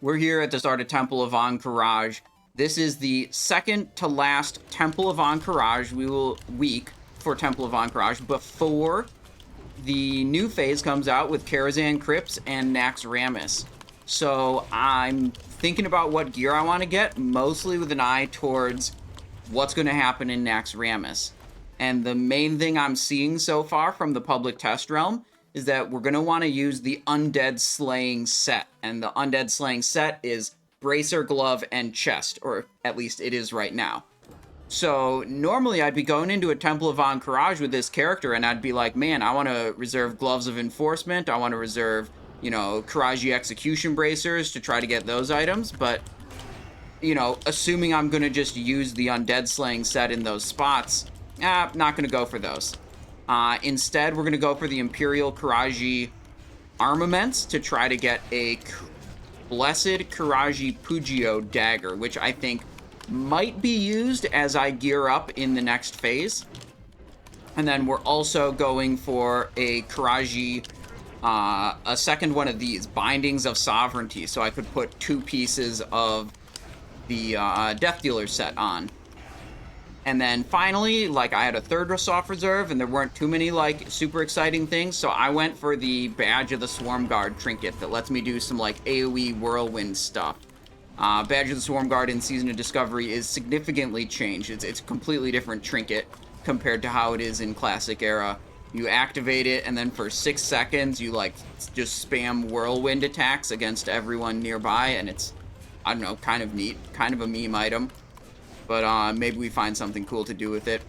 we're here at the start of Temple of Ahn'Qiraj. This is the second to last Temple of Ahn'Qiraj week for Temple of Ahn'Qiraj before the new phase comes out with Karazhan Crypts and Naxxramas. So I'm thinking about what gear I want to get, mostly with an eye towards what's going to happen in Naxxramas. And the main thing I'm seeing so far from the public test realm is that we're going to want to use the Undead Slaying set. And the Undead Slaying set is Bracer, Glove, and Chest, or at least it is right now. So normally I'd be going into a Temple of Ahn'Qiraj with this character and I'd be like, man, I want to reserve Gloves of Enforcement, I want to reserve, Qiraji Execution Bracers to try to get those items, but, assuming I'm going to just use the Undead Slaying set in those spots, not going to go for those. Instead, we're going to go for the Imperial Qiraji armaments to try to get a Blessed Qiraji Pugio dagger, which I think might be used as I gear up in the next phase. And then we're also going for a Qiraji, a second one of these, Bindings of Sovereignty, so I could put 2 pieces of the Death Dealer set on. And then finally, I had a third soft reserve, and there weren't too many, super exciting things, so I went for the Badge of the Swarm Guard trinket that lets me do some, AoE whirlwind stuff. Badge of the Swarm Guard in Season of Discovery is significantly changed. It's a completely different trinket compared to how it is in Classic Era. You activate it, and then for 6 seconds, you, just spam whirlwind attacks against everyone nearby, and it's, I don't know, kind of neat. Kind of a meme item. But maybe we find something cool to do with it.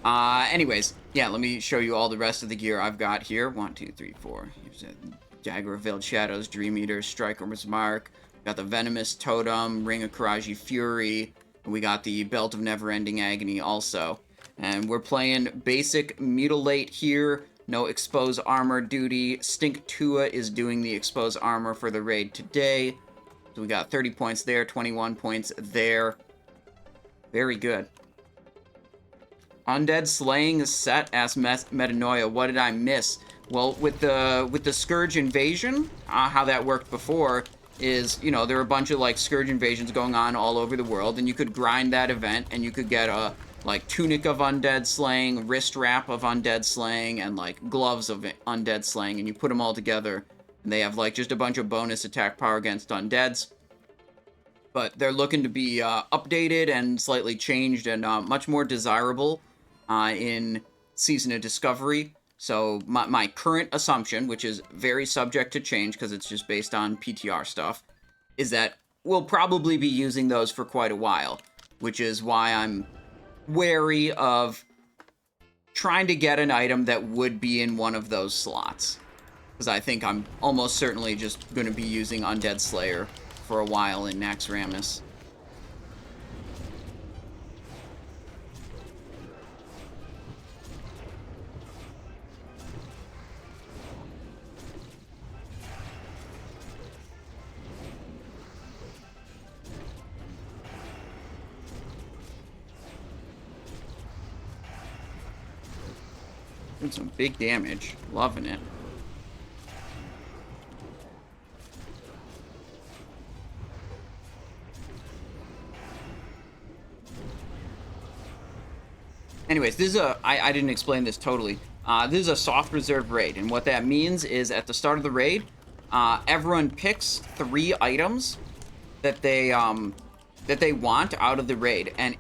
Anyways, yeah, let me show you all the rest of the gear I've got here. 1, 2, 3, 4. Here's a Dagger of Veiled Shadows, Dream Eater, Striker's Mark. Got the Venomous Totem, Ring of Qiraji Fury. And we got the Belt of Never-Ending Agony also. And we're playing basic Mutilate here. No Expose Armor duty. Stink Tua is doing the Expose Armor for the raid today. So we got 30 points there, 21 points there. Very good. Undead Slaying set, asks Metanoia. What did I miss? Well, with the Scourge Invasion, how that worked before is, there were a bunch of, Scourge Invasions going on all over the world, and you could grind that event, and you could get a, Tunic of Undead Slaying, Wrist Wrap of Undead Slaying, and, Gloves of Undead Slaying, and you put them all together, and they have, just a bunch of bonus attack power against undeads. But they're looking to be updated and slightly changed and much more desirable in Season of Discovery. So my current assumption, which is very subject to change because it's just based on PTR stuff, is that we'll probably be using those for quite a while, which is why I'm wary of trying to get an item that would be in one of those slots. Because I think I'm almost certainly just going to be using Undead Slayer for a while in Naxxramas. Doing some big damage. Loving it. Anyways, this is I didn't explain this totally. This is a soft reserve raid, and what that means is at the start of the raid, everyone picks 3 items that they want out of the raid, and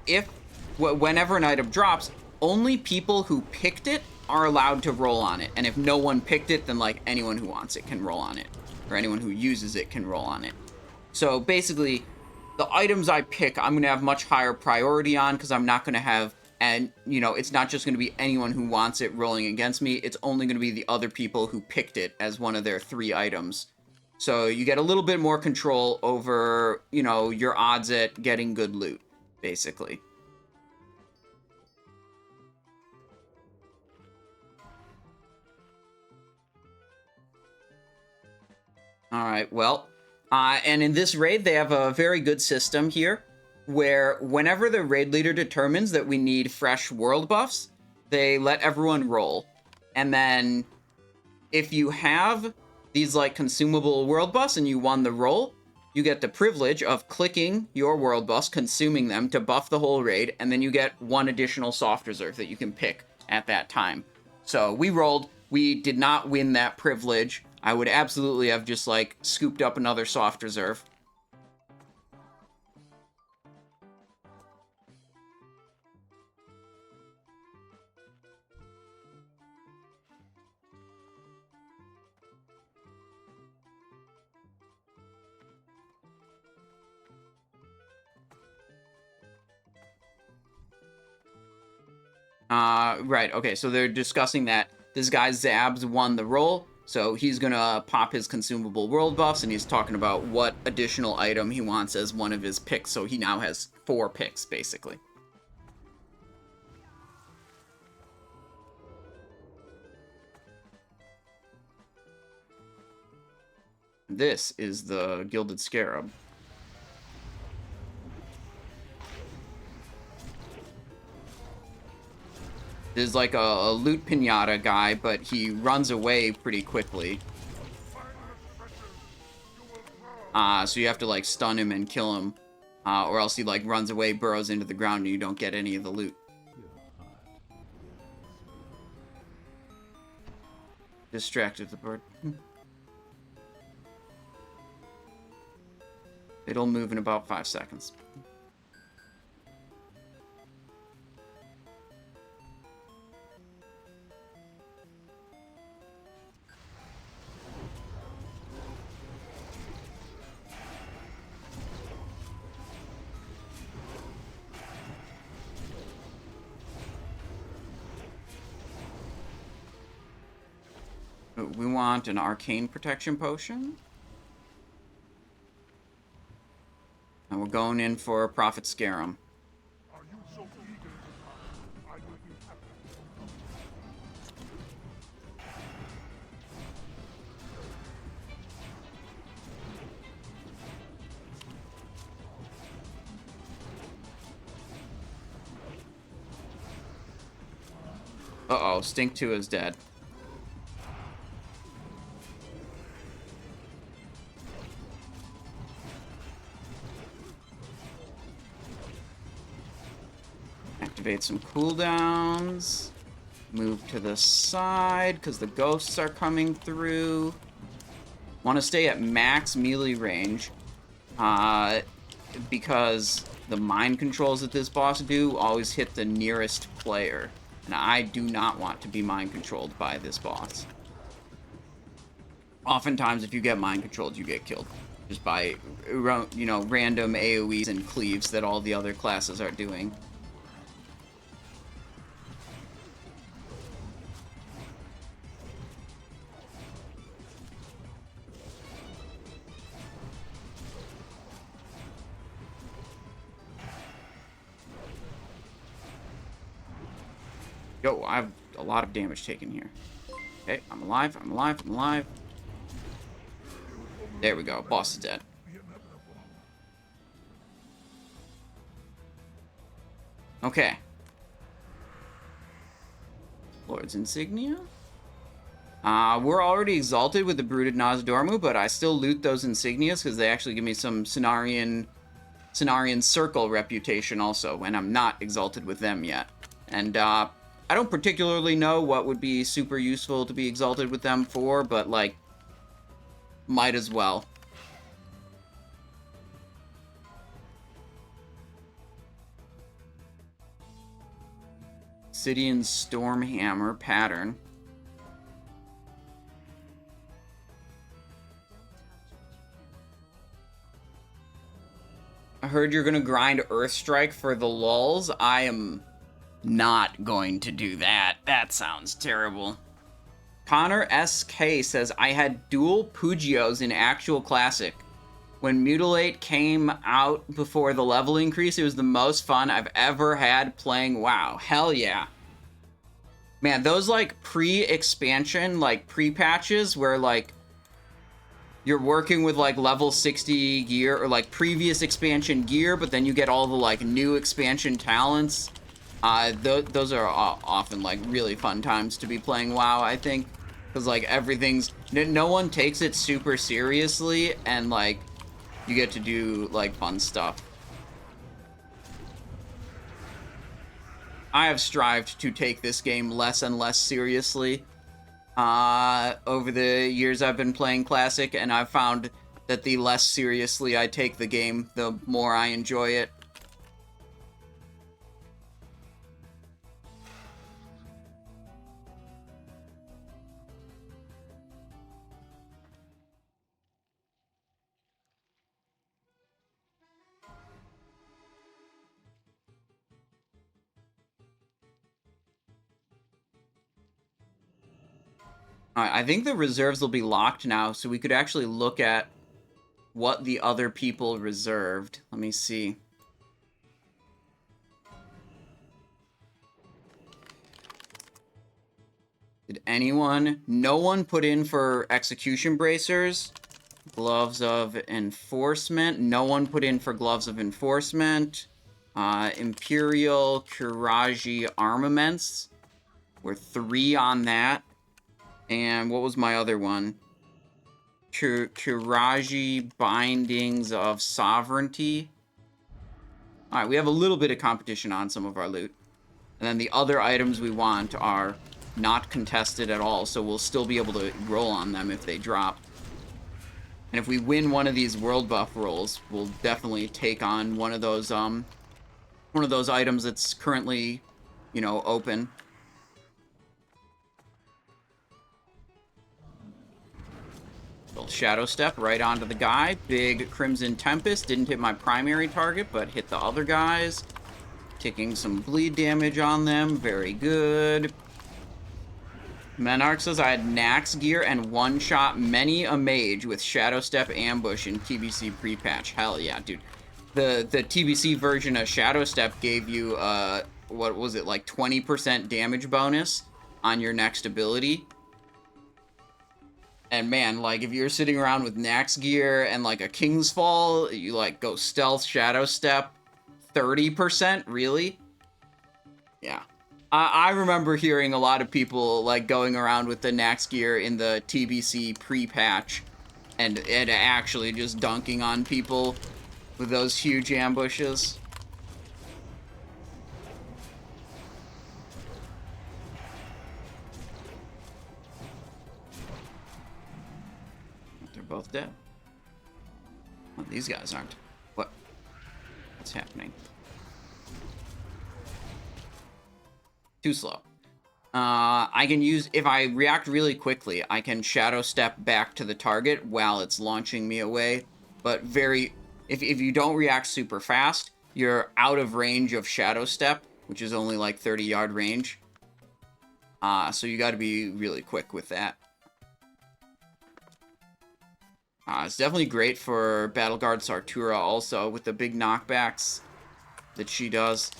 whenever an item drops, only people who picked it are allowed to roll on it, and if no one picked it, then anyone who wants it can roll on it, or anyone who uses it can roll on it. So basically, the items I pick, I'm gonna have much higher priority on because I'm not gonna have. And, it's not just going to be anyone who wants it rolling against me. It's only going to be the other people who picked it as one of their 3 items. So you get a little bit more control over, your odds at getting good loot, basically. Alright, well, and in this raid, they have a very good system here, where whenever the raid leader determines that we need fresh world buffs, they let everyone roll. And then if you have these like consumable world buffs and you won the role, you get the privilege of clicking your world buffs, consuming them to buff the whole raid, and then you get one additional soft reserve that you can pick at that time. So we rolled. We did not win that privilege. I would absolutely have just like scooped up another soft reserve. Right, okay, so they're discussing that this guy Zabs won the role, so he's gonna pop his consumable world buffs, and he's talking about what additional item he wants as one of his picks, so he now has 4 picks, basically. This is the Gilded Skeram. There's like a loot pinata guy, but he runs away pretty quickly. So you have to like stun him and kill him, or else he like runs away, burrows into the ground, and you don't get any of the loot. Distracted the bird. It'll move in about 5 seconds. We want an arcane protection potion. And we're going in for a Prophet Skeram. Uh-oh, Stink 2 is dead. Activate some cooldowns. Move to the side, because the ghosts are coming through. Want to stay at max melee range. Because the mind controls that this boss do always hit the nearest player. And I do not want to be mind controlled by this boss. Oftentimes, if you get mind controlled, you get killed. Just by, you know, random AoEs and cleaves that all the other classes are doing. Yo, I have a lot of damage taken here. Okay, I'm alive, I'm alive, I'm alive. There we go, boss is dead. Okay. Lord's Insignia. We're already exalted with the Brooded Nozdormu, but I still loot those insignias because they actually give me some Cenarian Circle reputation also, and I'm not exalted with them yet. And, I don't particularly know what would be super useful to be exalted with them for, but, like, might as well. Obsidian Stormhammer pattern. I heard you're gonna grind Earthstrike for the lulz. I am not going to do that. That sounds terrible. Connor SK says, I had dual Pugios in actual classic. When Mutilate came out before the level increase, it was the most fun I've ever had playing WoW. Hell yeah. Man, those like pre-expansion, like pre-patches where like you're working with like level 60 gear or like previous expansion gear, but then you get all the like new expansion talents. Those are often like really fun times to be playing WoW, I think. Because, like, everything's... No one takes it super seriously, and, like, you get to do, like, fun stuff. I have strived to take this game less and less seriously over the years I've been playing Classic, and I've found that the less seriously I take the game, the more I enjoy it. Alright, I think the reserves will be locked now, so we could actually look at what the other people reserved. Let me see. Did anyone? No one put in for execution bracers. Gloves of enforcement. No one put in for gloves of enforcement. Imperial Kiraji armaments. We're 3 on that. And what was my other one? Kiraji bindings of sovereignty. Alright, we have a little bit of competition on some of our loot. And then the other items we want are not contested at all, so we'll still be able to roll on them if they drop. And if we win one of these world buff rolls, we'll definitely take on one of those items that's currently, you know, open. Little Shadow Step right onto the guy. Big Crimson Tempest. Didn't hit my primary target, but hit the other guys. Taking some bleed damage on them. Very good. Menarch says I had Nax gear and one-shot many a mage with Shadow Step ambush in TBC pre-patch. Hell yeah, dude. The TBC version of Shadow Step gave you, what was it, like 20% damage bonus on your next ability. And man, like, if you're sitting around with Nax gear and, like, a King's Fall, you, like, go Stealth, Shadow Step, 30%? Really? Yeah. I remember hearing a lot of people, like, going around with the Nax gear in the TBC pre-patch and actually just dunking on people with those huge ambushes. They're both dead. Well, these guys aren't. What's happening? Too slow. I can use, if I react really quickly, I can Shadow Step back to the target while it's launching me away. But if you don't react super fast, you're out of range of Shadow Step, which is only like 30-yard range. So you gotta be really quick with that. It's definitely great for Battleguard Sartura also, with the big knockbacks that she does.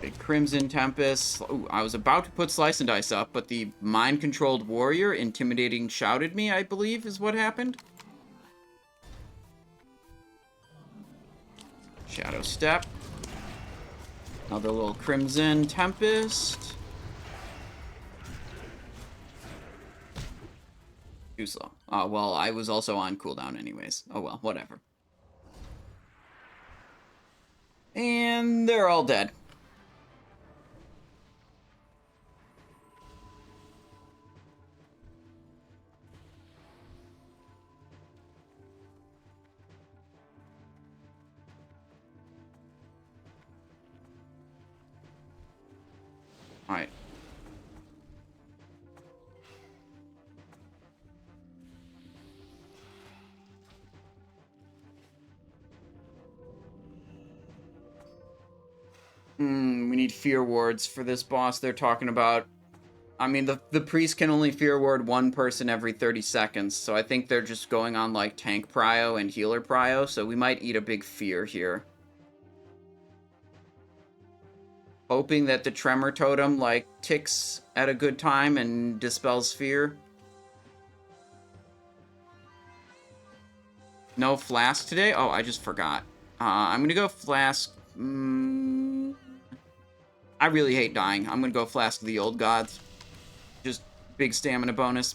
Big Crimson Tempest. Ooh, I was about to put Slice and Dice up, but the mind-controlled warrior intimidating shouted me, I believe, is what happened. Shadow Step. Another little Crimson Tempest. Too slow. Well, I was also on cooldown anyways. Oh well, whatever. And they're all dead. Alright. We need fear wards for this boss they're talking about. I mean, the priest can only fear ward one person every 30 seconds, so I think they're just going on, like, tank prio and healer prio, so we might eat a big fear here. Hoping that the Tremor Totem, like, ticks at a good time and dispels fear. No Flask today? Oh, I just forgot. I'm gonna go Flask. I really hate dying. I'm gonna go Flask of the Old Gods. Just big stamina bonus.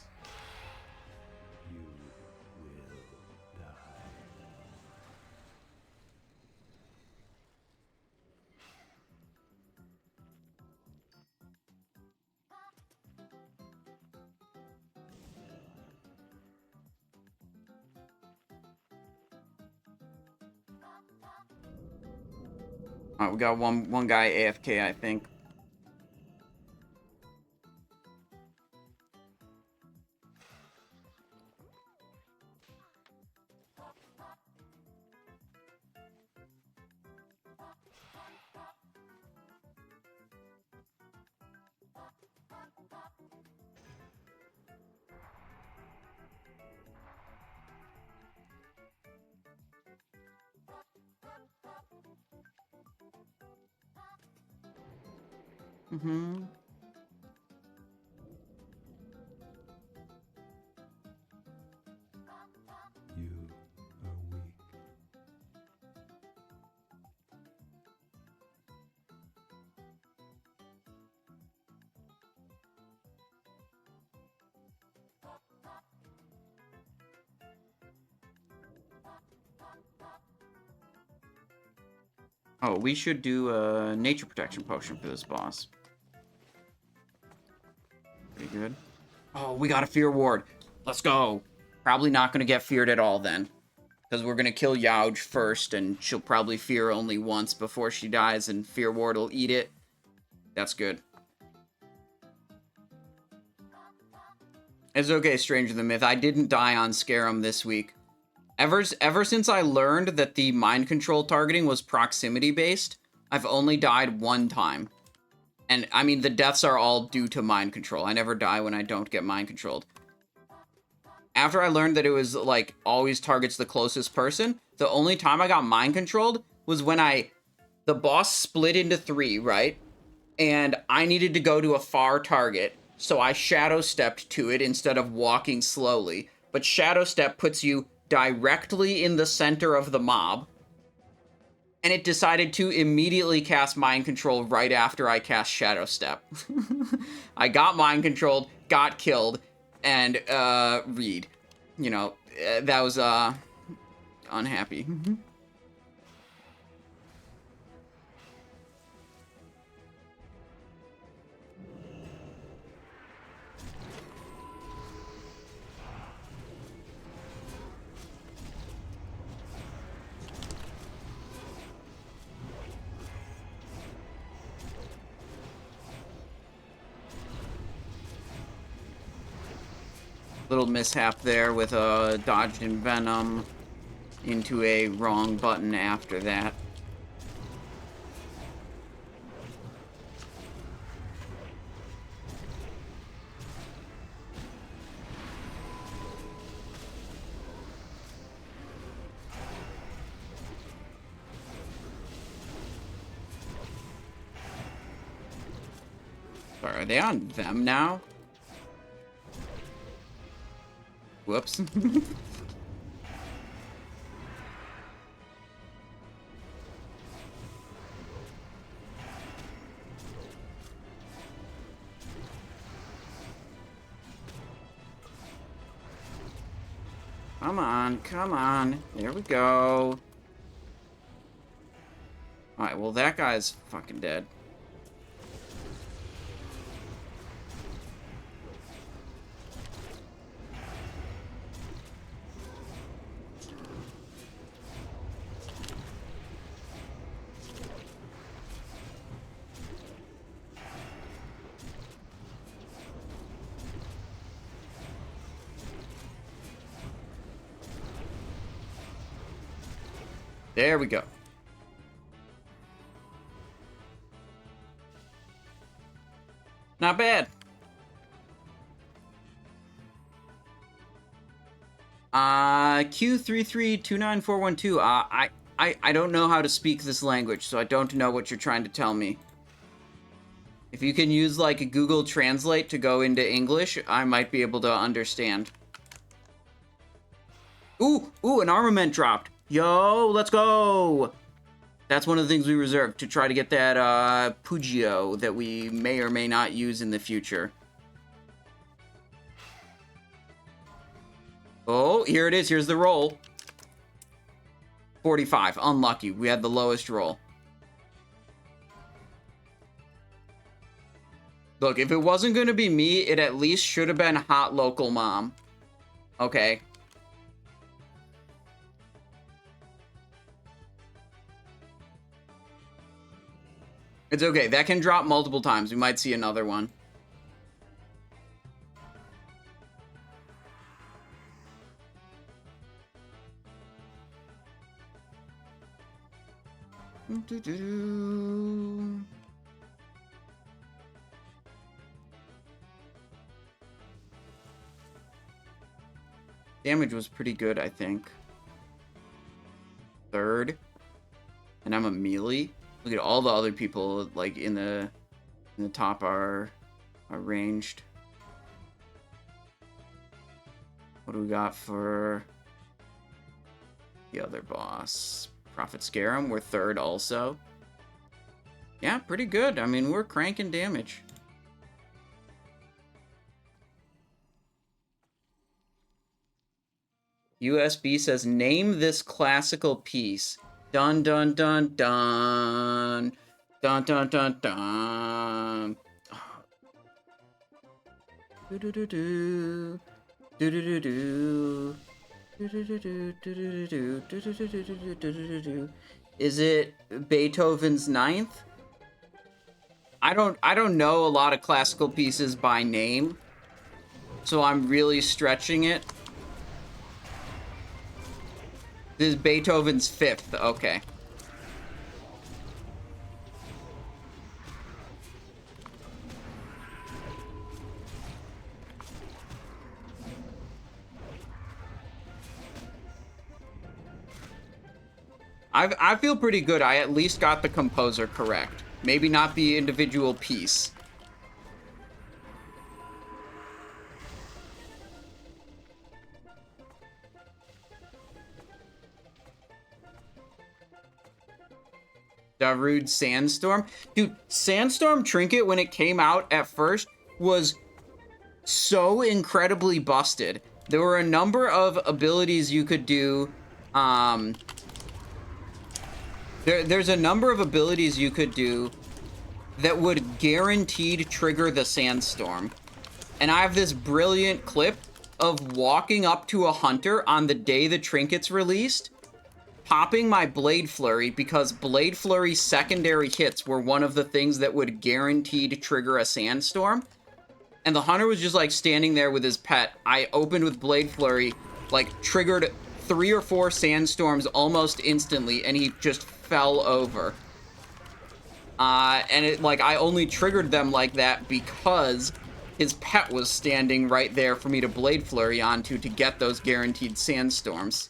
Alright, we got one guy AFK, I think. Mm-hmm. You are weak. Oh, we should do a nature protection potion for this boss. Pretty good. Oh, we got a fear ward. Let's go. Probably not going to get feared at all then. Because we're going to kill Youge first, and she'll probably fear only once before she dies, and fear ward will eat it. That's good. It's okay, Stranger Than Myth. I didn't die on Skeram this week. Ever since I learned that the mind control targeting was proximity based, I've only died one time. And, I mean, the deaths are all due to mind control. I never die when I don't get mind controlled. After I learned that it was, like, always targets the closest person, the only time I got mind controlled was when the boss split into 3, right? And I needed to go to a far target, so I shadow stepped to it instead of walking slowly. But shadow step puts you directly in the center of the mob. And it decided to immediately cast Mind Control right after I cast Shadow Step. I got Mind Controlled, got killed, and, read. You know, that was, unhappy. Little mishap there with a dodged in Venom into a wrong button after that. Sorry, are they on them now? Whoops. Come on, come on. There we go. Alright, well that guy's fucking dead. There we go. Not bad. Q3329412. I don't know how to speak this language, so I don't know what you're trying to tell me. If you can use like a Google Translate to go into English, I might be able to understand. Ooh, an armament dropped. Yo, let's go. That's one of the things we reserved to try to get that Pugio that we may or may not use in the future. Oh, here it is. Here's the roll. 45. Unlucky. We had the lowest roll. Look, if it wasn't going to be me, it at least should have been Hot Local Mom. Okay. It's okay. That can drop multiple times. We might see another one. Damage was pretty good, I think. Third. And I'm a melee. Look at all the other people, like, in the top are ranged. What do we got for the other boss? Prophet Skeram, we're third also. Yeah, pretty good. I mean, we're cranking damage. USB says, name this classical piece. Dun dun dun dun. Dun dun dun dun. Do do do do. Do do do do. Is it Beethoven's Ninth? I don't know a lot of classical pieces by name, so I'm really stretching it. This is Beethoven's Fifth. Okay. I feel pretty good. I at least got the composer correct. Maybe not the individual piece. Darude Sandstorm. Dude, Sandstorm Trinket, when it came out at first, was so incredibly busted. There were a number of abilities you could do. There's a number of abilities you could do that would guaranteed trigger the Sandstorm. And I have this brilliant clip of walking up to a hunter on the day the trinket's released, popping my Blade Flurry because Blade Flurry secondary hits were one of the things that would guaranteed trigger a Sandstorm. And the hunter was just like standing there with his pet. I opened with Blade Flurry, like triggered 3 or 4 Sandstorms almost instantly, and he just fell over. And it, like, I only triggered them like that because his pet was standing right there for me to Blade Flurry onto to get those guaranteed Sandstorms.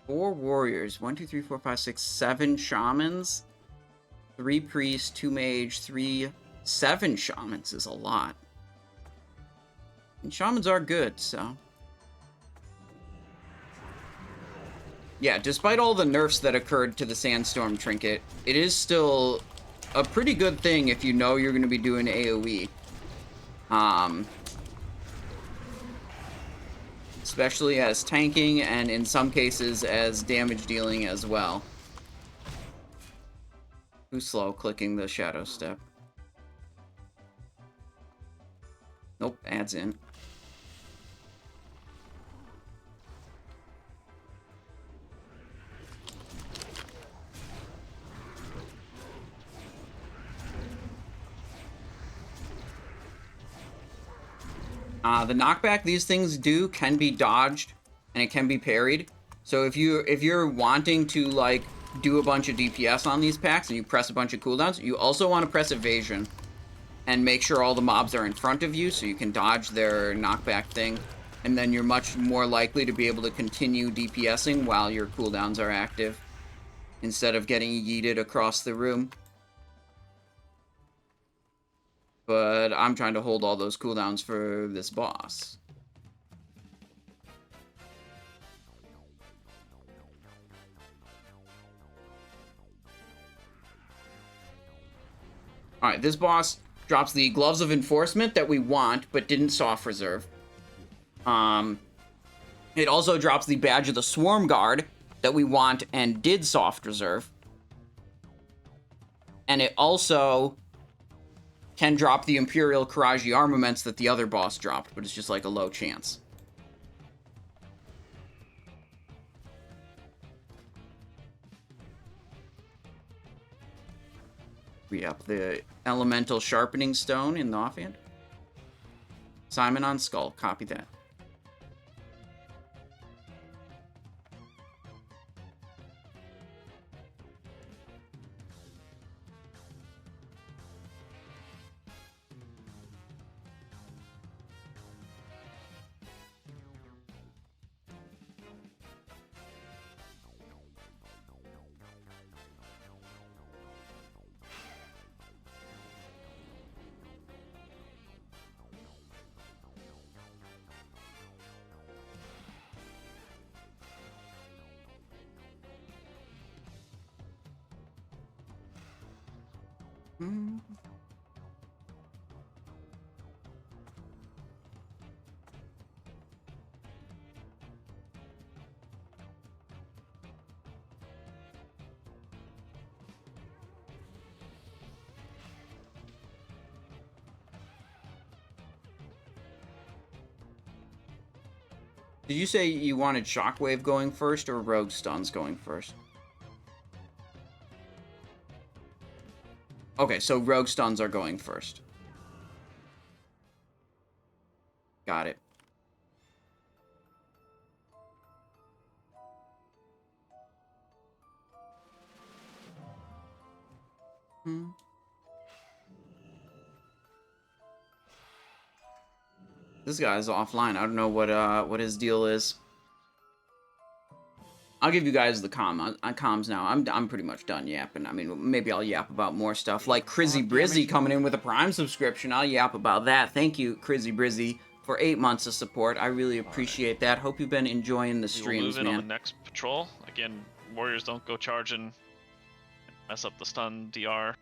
Four warriors. 1, 2, 3, 4, 5, 6, 7 shamans. 3 priests, 2 mage, 7 shamans is a lot. And shamans are good, so. Yeah, despite all the nerfs that occurred to the Sandstorm Trinket, it is still a pretty good thing if you know you're going to be doing AoE. Especially as tanking, and in some cases as damage dealing as well. Too slow clicking the shadow step. Nope, adds in. The knockback these things do can be dodged, and it can be parried. So if you're wanting to like do a bunch of DPS on these packs and you press a bunch of cooldowns, you also want to press evasion and make sure all the mobs are in front of you so you can dodge their knockback thing. And then you're much more likely to be able to continue DPSing while your cooldowns are active, instead of getting yeeted across the room. But I'm trying to hold all those cooldowns for this boss. Alright, this boss drops the Gloves of Enforcement that we want, but didn't soft reserve. It also drops the Badge of the Swarm Guard that we want and did soft reserve. And it also can drop the Imperial Karaji armaments that the other boss dropped, but it's just like a low chance. Yep, the Elemental Sharpening Stone in the offhand. Simon on Skull, copy that. Did you say you wanted Shockwave going first or Rogue Stuns going first? Okay, so Rogue Stuns are going first. Got it. This guy's offline. I don't know what his deal is. I'll give you guys the comms now. I'm pretty much done yapping. I mean, maybe I'll yap about more stuff like Crizzy Brizzy coming in with a Prime subscription. I'll yap about that. Thank you, Crizzy Brizzy, for 8 months of support. I really appreciate that. Hope you've been enjoying the streams, We'll move in man. on the next patrol. Again, warriors don't go charging. Mess up the stun DR.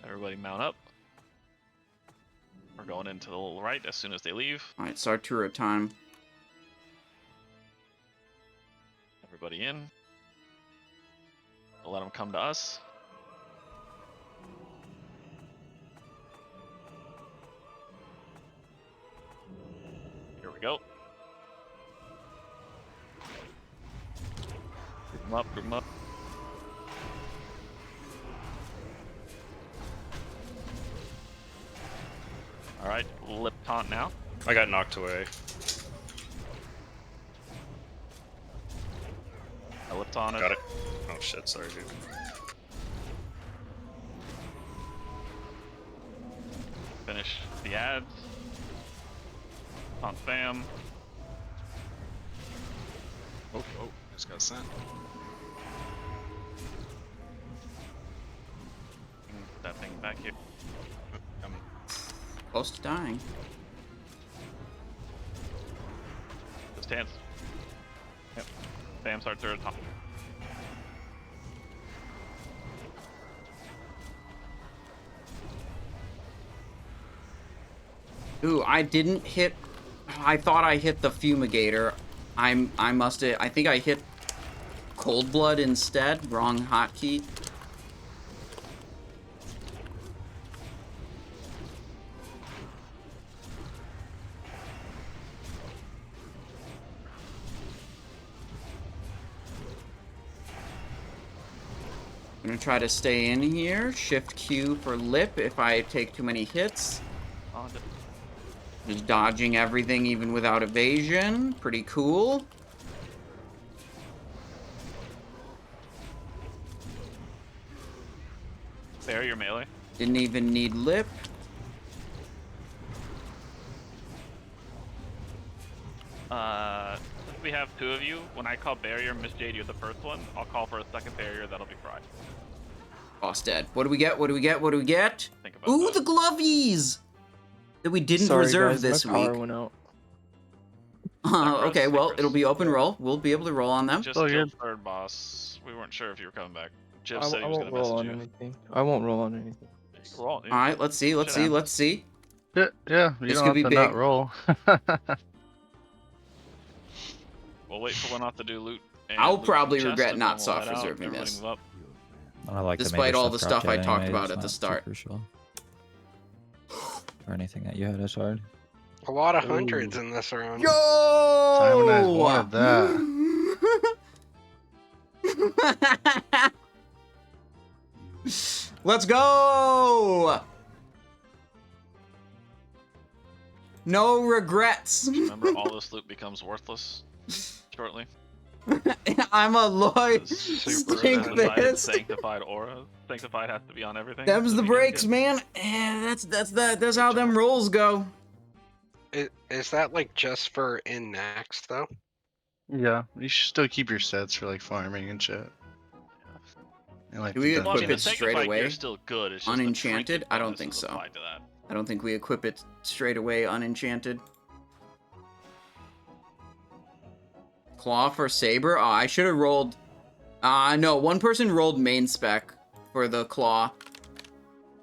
Everybody mount up. We're going into the little right as soon as they leave. All right, Sartura time. Everybody in. We'll let them come to us. Here we go. Group them up, group them up. Alright, lip taunt now. I got knocked away. I lip taunt it. Got it. Oh shit, sorry dude. Finish the ads. Taunt spam. Oh, just got sent. That thing back here. Coming. Close to dying. Just dance. Yep. Spam start third top. Ooh, I didn't hit. I thought I hit the Fumigator. I must have. I think I hit Cold Blood instead. Wrong hotkey. I'm gonna try to stay in here. Shift Q for lip if I take too many hits. On it. Just dodging everything even without evasion. Pretty cool. Barrier melee. Didn't even need lip. Since we have two of you, when I call barrier, Miss Jade, you're the first one. I'll call for a second barrier. That'll be Fry. Boss dead. What do we get? What do we get? What do we get? Think about Ooh, that. the glovies that we didn't Sorry, reserve guys, this my power week. went out. Okay, well, Fankriss. it'll be open roll. We'll be able to roll on them. Just Oh, killed you're- third boss. We weren't sure if you were coming back. Jib I said he was won't gonna roll message on you. anything. I won't roll on anything. Roll. All right, let's see. Let's see. Let's see. Yeah, you This don't could have be to big. not roll. We'll wait for one off to do loot. and I'll loot probably chest, regret and not then we'll soft head out. reserving Everybody this. move up. I like the Despite major all stuff the stuff dropped I yet talked anyway, about it's at the not start. super crucial. Or anything that you had as hard. A lot of hundreds in this round. Yo! Simon has wanted that. Let's go! No regrets. Remember, all this loot becomes worthless shortly. I'm a loyal Super stink unsatisfied. fist. Sanctified aura. Sanctified has to be on everything. Them's to the be good breaks, again. man. That's how them rolls go. Is that like just for in next though? Yeah, you should still keep your sets for like farming and shit. And, like, Do we the Well, I mean, equip the it straight sanctified away? gear's still good. It's just the Unenchanted? trinket I don't bonus think is so. applied to that. I don't think we equip it straight away unenchanted. Claw for Saber? Oh, I should have rolled... no, one person rolled main spec for the Claw.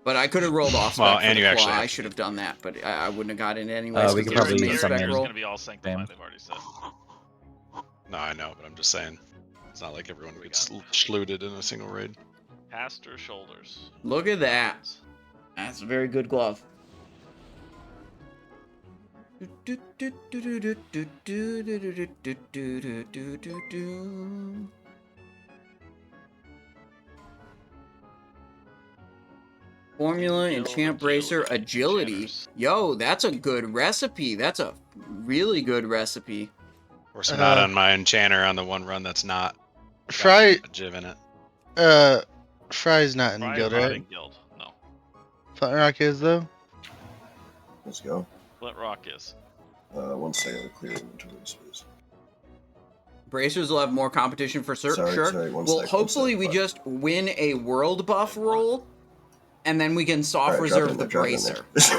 But I could have rolled off spec Well, for and the you Claw. actually I have- should have done that, but I wouldn't have got it anyways. We 'cause could it was a probably main Your spec summon- gear's roll. gonna be all sanctified. Damn. They've already said. No, I know, but I'm just saying. It's not like everyone gets schlooted in a single raid. Caster shoulders. Look at that. That's a very good glove. Formula, enchant bracer, agility. Yo, that's a good recipe. That's a really good recipe. Of course, I'm not on my enchanter on the one run that's not got Fry, a Jiv in it. Fry's not in the Fry guild, is not right? in guild. No. Flat Rock is though. Let's go. Split Rock is. 1 second to clear inventory space. Bracers will have more competition for sure. Sorry, Sure. sorry, one Well, sec, hopefully we but- just win a world buff roll, and then we can soft Alright, reserve drop it the in there, drop it in bracer,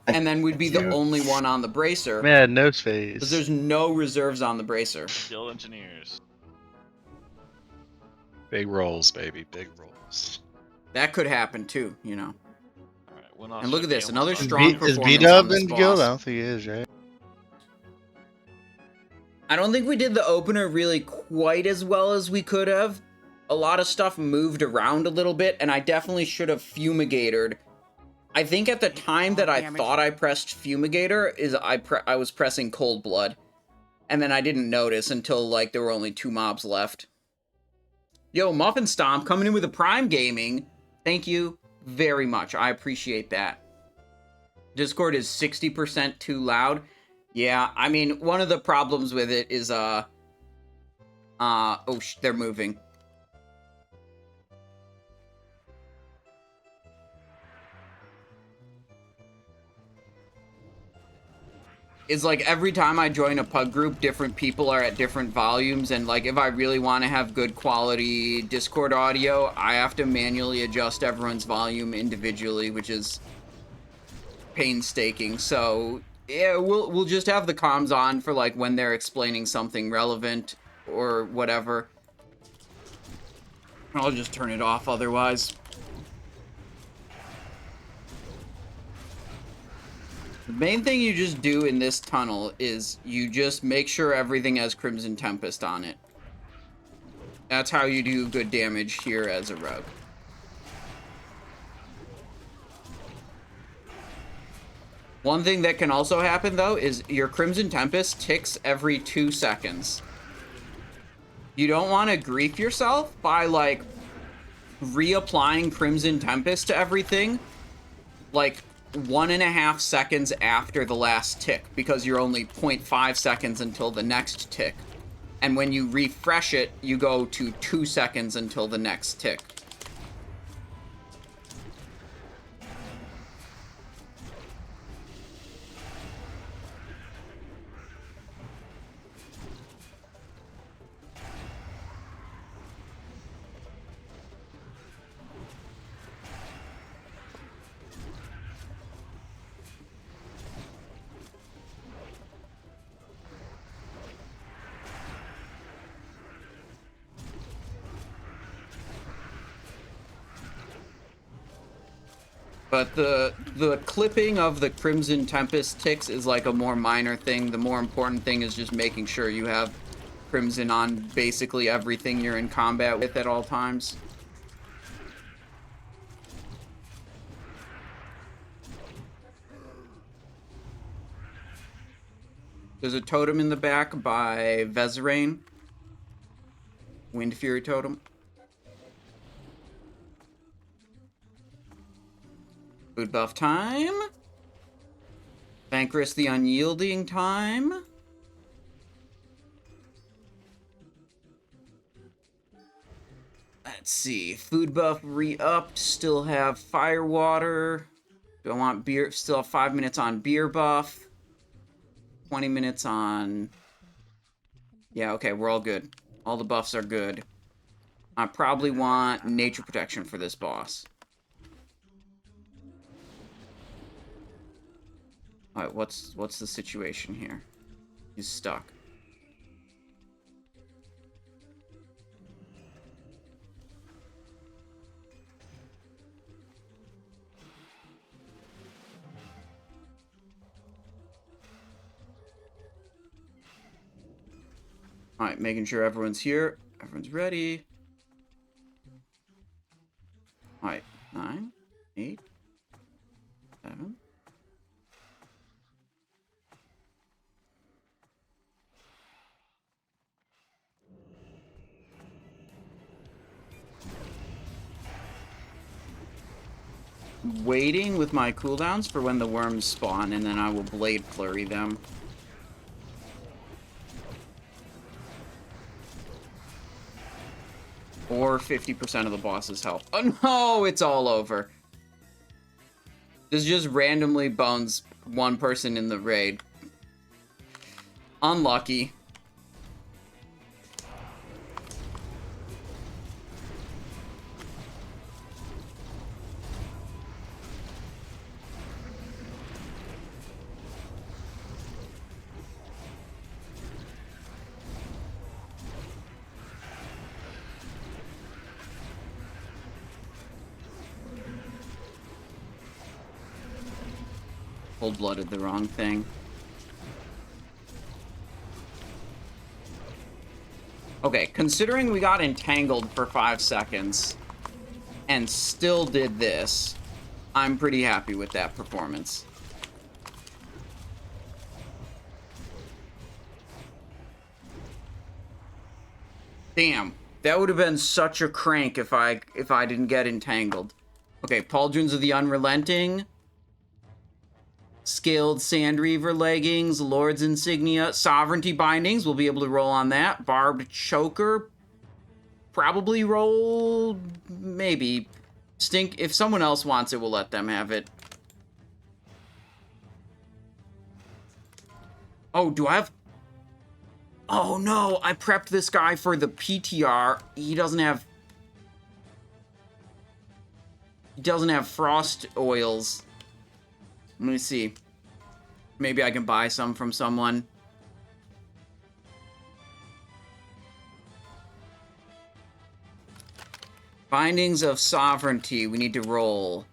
there. and then we'd be the Thank you. only one on the bracer Man, nose because face. there's no reserves on the bracer. Guild engineers. Big rolls, baby, big rolls. That could happen too, you know. Alright, win off And look at ship this, game, another we'll strong start. Is performance B-Dub on this in the guild? boss. I don't think he is, right? I don't think we did the opener really quite as well as we could have. A lot of stuff moved around a little bit, and I definitely should have fumigated. I think at the time that I thought I pressed fumigator is I was pressing cold blood, and then I didn't notice until like there were only 2 mobs left. Yo, Muffin Stomp coming in with a Prime Gaming. Thank you very much. I appreciate that. Discord is 60% too loud. Yeah, I mean, one of the problems with it is, they're moving. Is like every time I join a pug group, different people are at different volumes, and like if I really want to have good quality Discord audio, I have to manually adjust everyone's volume individually, which is painstaking. So yeah, we'll just have the comms on for like when they're explaining something relevant or whatever. I'll just turn it off otherwise. The main thing you just do in this tunnel is you just make sure everything has Crimson Tempest on it. That's how you do good damage here as a rogue. One thing that can also happen, though, is your Crimson Tempest ticks every 2 seconds. You don't want to grief yourself by, like, reapplying Crimson Tempest to everything, like 1.5 seconds after the last tick, because you're only 0.5 seconds until the next tick. And when you refresh it, you go to 2 seconds until the next tick. But the clipping of the Crimson Tempest ticks is like a more minor thing. The more important thing is just making sure you have Crimson on basically everything you're in combat with at all times. There's a totem in the back by Vezrain. Wind Fury totem. Food buff time. Fankriss the Unyielding time. Let's see. Food buff re-upped. Still have fire water. Do I want beer? Still have 5 minutes on beer buff. 20 minutes on... Yeah, okay, we're all good. All the buffs are good. I probably want nature protection for this boss. Alright, what's the situation here? He's stuck. Alright, making sure everyone's here. Everyone's ready. Alright, 9, 8, 7. Waiting with my cooldowns for when the worms spawn, and then I will Blade Flurry them. Or 50% of the boss's health. Oh no, it's all over. This just randomly bones one person in the raid. Unlucky. Cold-blooded the wrong thing. Okay, considering we got entangled for 5 seconds and still did this, I'm pretty happy with that performance. Damn, that would have been such a crank if I didn't get entangled. Okay, Pauldrons of the Unrelenting. Scaled Sandreaver leggings, Lord's Insignia, Sovereignty bindings, we'll be able to roll on that. Barbed Choker, probably roll, maybe. Stink, if someone else wants it, we'll let them have it. Oh, do I have... Oh no, I prepped this guy for the PTR. He doesn't have frost oils. Let me see. Maybe I can buy some from someone. Bindings of Sovereignty. We need to roll.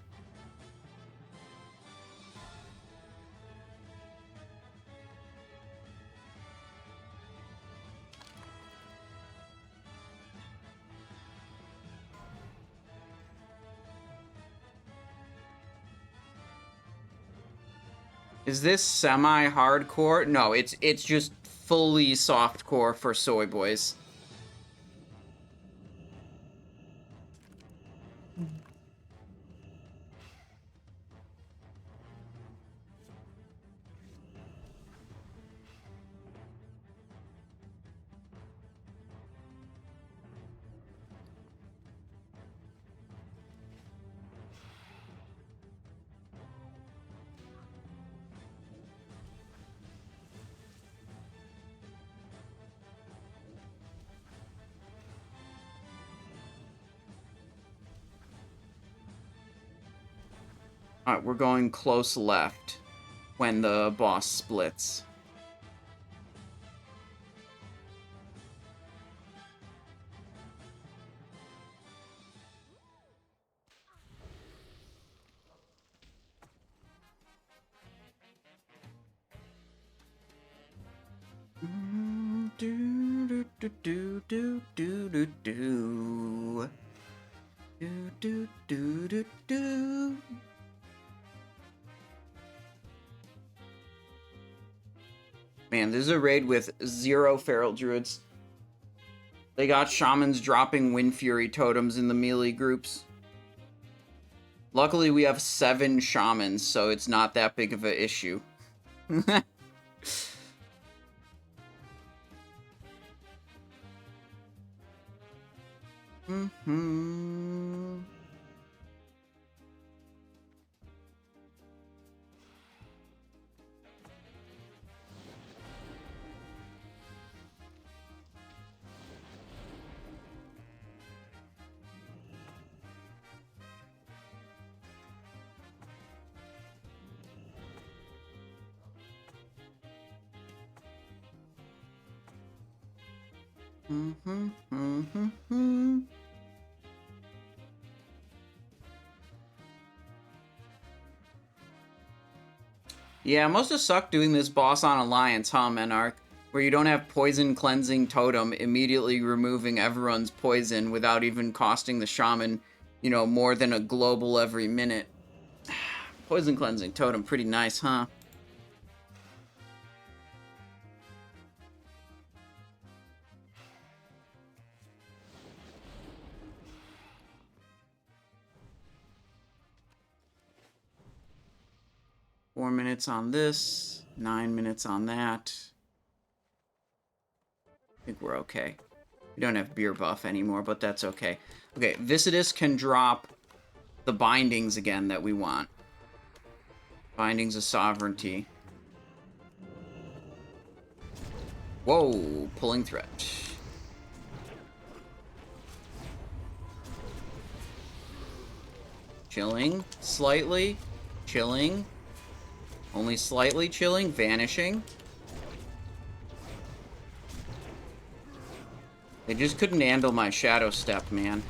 Is this semi-hardcore? No, it's just fully softcore for soy boys. Alright, we're going close left when the boss splits. Do do do do do do do do do do do do. Man, this is a raid with 0 feral druids. They got shamans dropping Wind Fury totems in the melee groups. Luckily, we have 7 shamans, so it's not that big of an issue. Mm-hmm. Mm-hmm. Mm-hmm. Yeah, it must have sucked doing this boss on Alliance, huh, Menarch? Where you don't have poison cleansing totem immediately removing everyone's poison without even costing the shaman, you know, more than a global every minute. Poison cleansing totem, pretty nice, huh? Four minutes on this, 9 minutes on that. I think we're okay. We don't have beer buff anymore, but that's okay. Okay, Viscidus can drop the bindings again that we want. Bindings of Sovereignty. Whoa, pulling threat. Chilling, slightly. Chilling. Only slightly chilling, vanishing. They just couldn't handle my shadow step, man.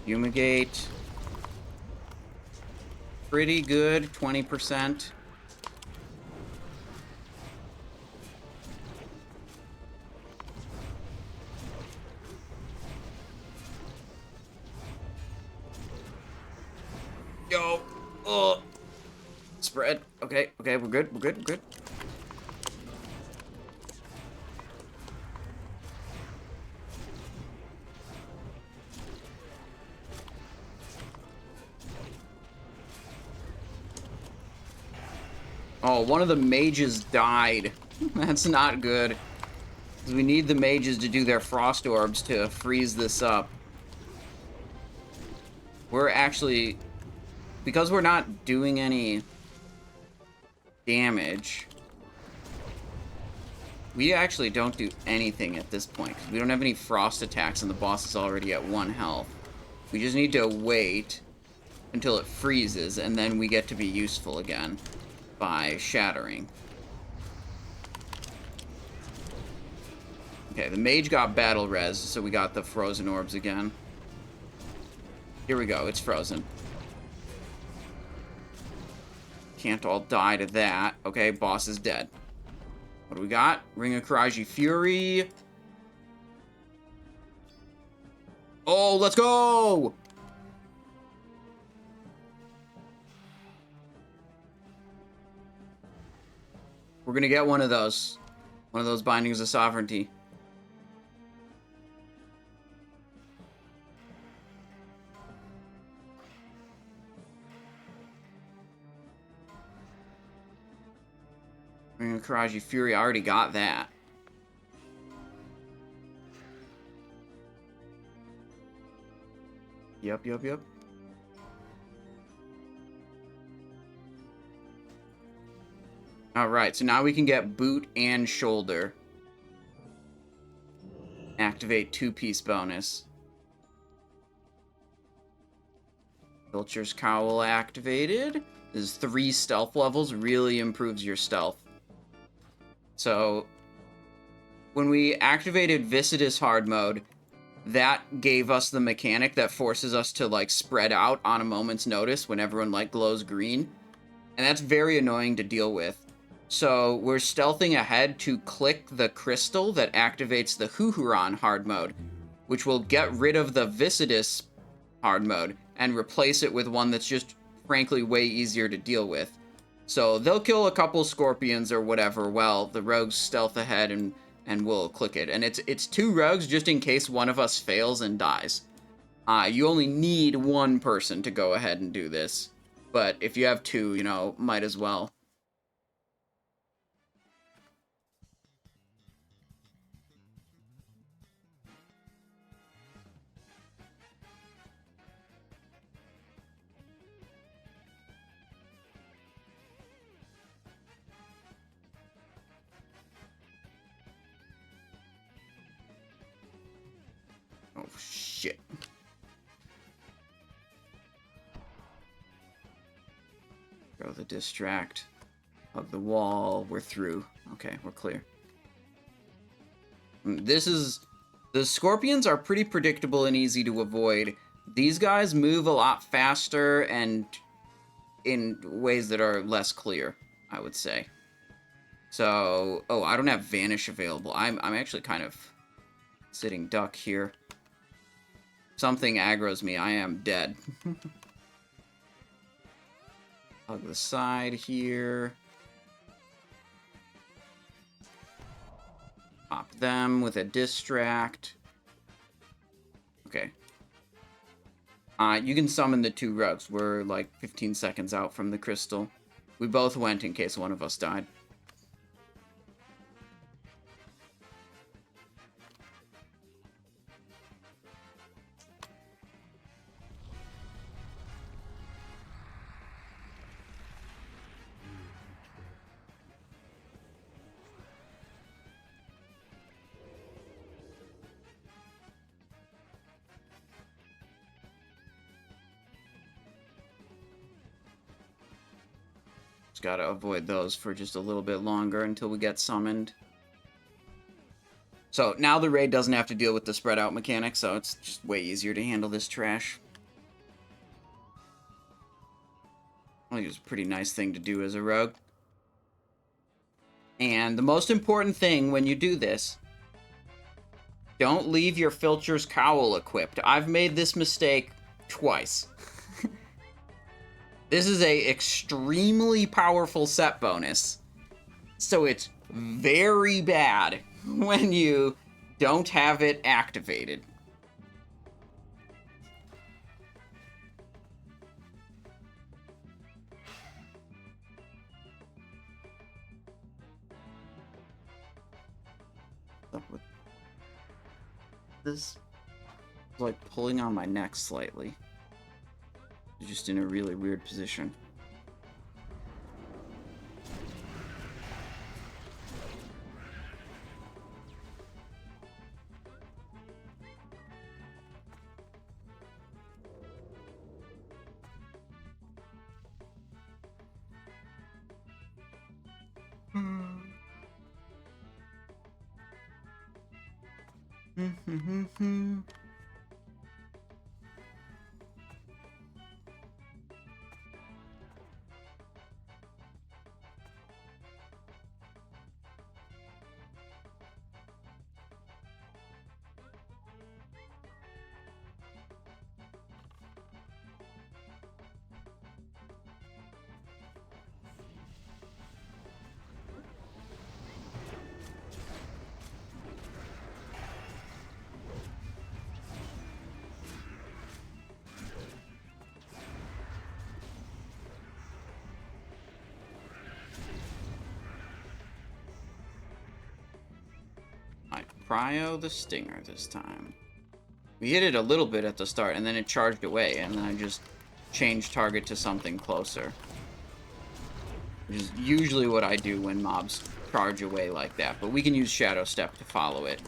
Fumigate. Pretty good, 20%. Yo. Oh. Spread. Okay, okay, we're good, we're good, we're good. Oh, one of the mages died. That's not good. 'Cause we need the mages to do their frost orbs to freeze this up. We're actually... Because we're not doing any damage, we actually don't do anything at this point. 'Cause we don't have any frost attacks and the boss is already at 1 health. We just need to wait until it freezes and then we get to be useful again by shattering. Okay, the mage got battle res, so we got the frozen orbs again. Here we go, it's frozen. Can't all die to that. Okay, boss is dead. What do we got? Ring of Karaji Fury. Oh, let's go! We're gonna get one of those. One of those Bindings of Sovereignty. Ring of Karaji Fury, I already got that. Yep. Alright, so now we can get boot and shoulder. Activate 2-piece bonus. Vulture's Cowl activated. This is 3 stealth levels, really improves your stealth. So, when we activated Viscidus hard mode, that gave us the mechanic that forces us to, like, spread out on a moment's notice when everyone, like, glows green. And that's very annoying to deal with. So, we're stealthing ahead to click the crystal that activates the Huhuran hard mode, which will get rid of the Viscidus hard mode and replace it with one that's just, frankly, way easier to deal with. So, they'll kill a couple scorpions or whatever while the rogues stealth ahead and we'll click it. And it's 2 rogues just in case one of us fails and dies. You only need 1 person to go ahead and do this. But if you have 2, you know, might as well. Oh, shit. Throw the distract. Hug the wall. We're through. Okay, we're clear. This is... The scorpions are pretty predictable and easy to avoid. These guys move a lot faster and in ways that are less clear, I would say. So... Oh, I don't have Vanish available. I'm actually kind of sitting duck here. Something aggroes me. I am dead. Hug the side here. Pop them with a distract. Okay. You can summon the 2 rogues. We're like 15 seconds out from the crystal. We both went in case one of us died. Gotta avoid those for just a little bit longer until we get summoned. So now the raid doesn't have to deal with the spread out mechanic, so it's just way easier to handle this trash. I think it's a pretty nice thing to do as a rogue. And the most important thing when you do this, don't leave your Filcher's Cowl equipped. I've made this mistake twice. This is a extremely powerful set bonus, so it's very bad when you don't have it activated. What's up with this? It's like pulling on my neck slightly. Just in a really weird position. cryo the stinger this time. We hit it a little bit at the start, and then it charged away, and then I just changed target to something closer. Which is usually what I do when mobs charge away like that, but we can use Shadow Step to follow it.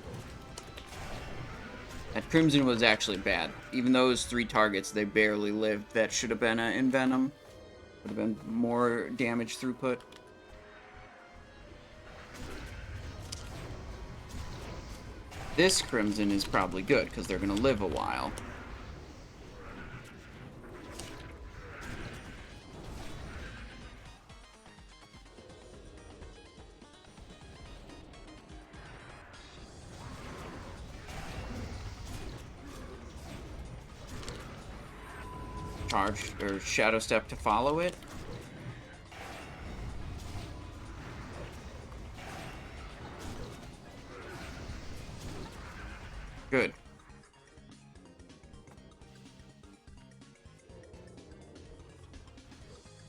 That Crimson was actually bad. Even though it was 3 targets, they barely lived. That should have been an Envenom. Would have been more damage throughput. This Crimson is probably good, because they're going to live a while. Charge, or Shadow Step to follow it. Good.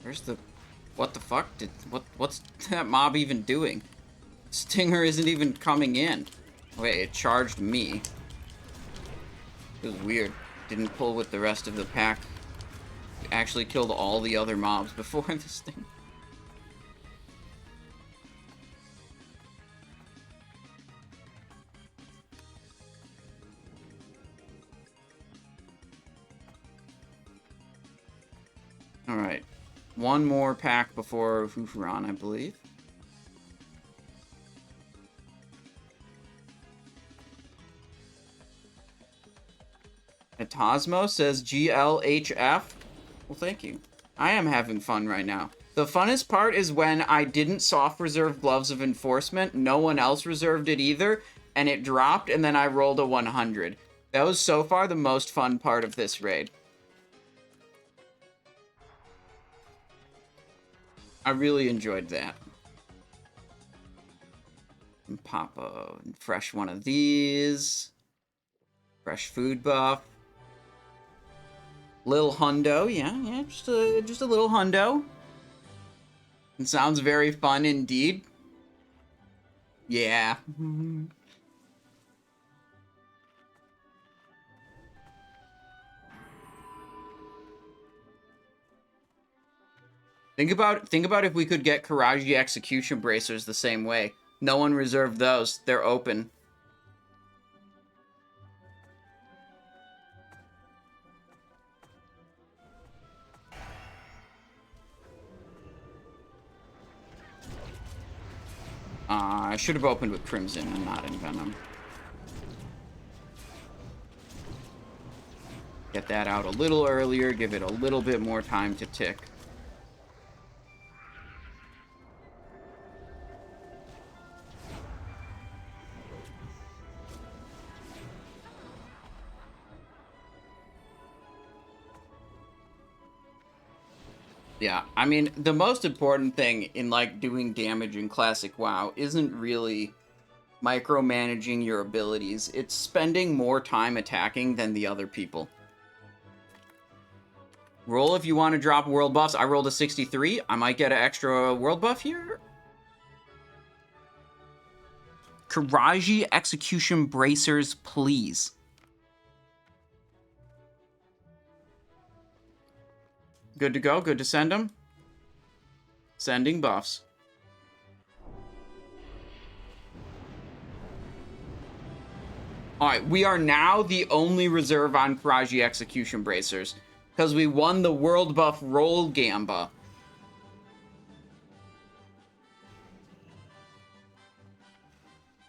Where's the... What the fuck? What's that mob even doing? Stinger isn't even coming in. Wait, it charged me. It was weird. Didn't pull with the rest of the pack. Actually killed all the other mobs before this thing. Alright. One more pack before Huhuran, I believe. Atasmo says GLHF. Well, thank you. I am having fun right now. The funnest part is when I didn't soft reserve Gloves of Enforcement, no one else reserved it either, and it dropped, and then I rolled a 100. That was so far the most fun part of this raid. I really enjoyed that. And pop a fresh one of these. Fresh food buff. Lil hundo, yeah, just a little hundo. It sounds very fun indeed. Yeah. Think about if we could get Karaji execution bracers the same way. No one reserved those. They're open. I should have opened with Crimson and not Envenom. Get that out a little earlier, give it a little bit more time to tick. Yeah, I mean, the most important thing in, like, doing damage in Classic WoW isn't really micromanaging your abilities. It's spending more time attacking than the other people. Roll if you want to drop world buffs. I rolled a 63. I might get an extra world buff here. Karaji execution bracers, please. Good to go. Good to send them. Sending buffs. Alright, we are now the only reserve on Karaji execution bracers. Because we won the world buff roll gamba.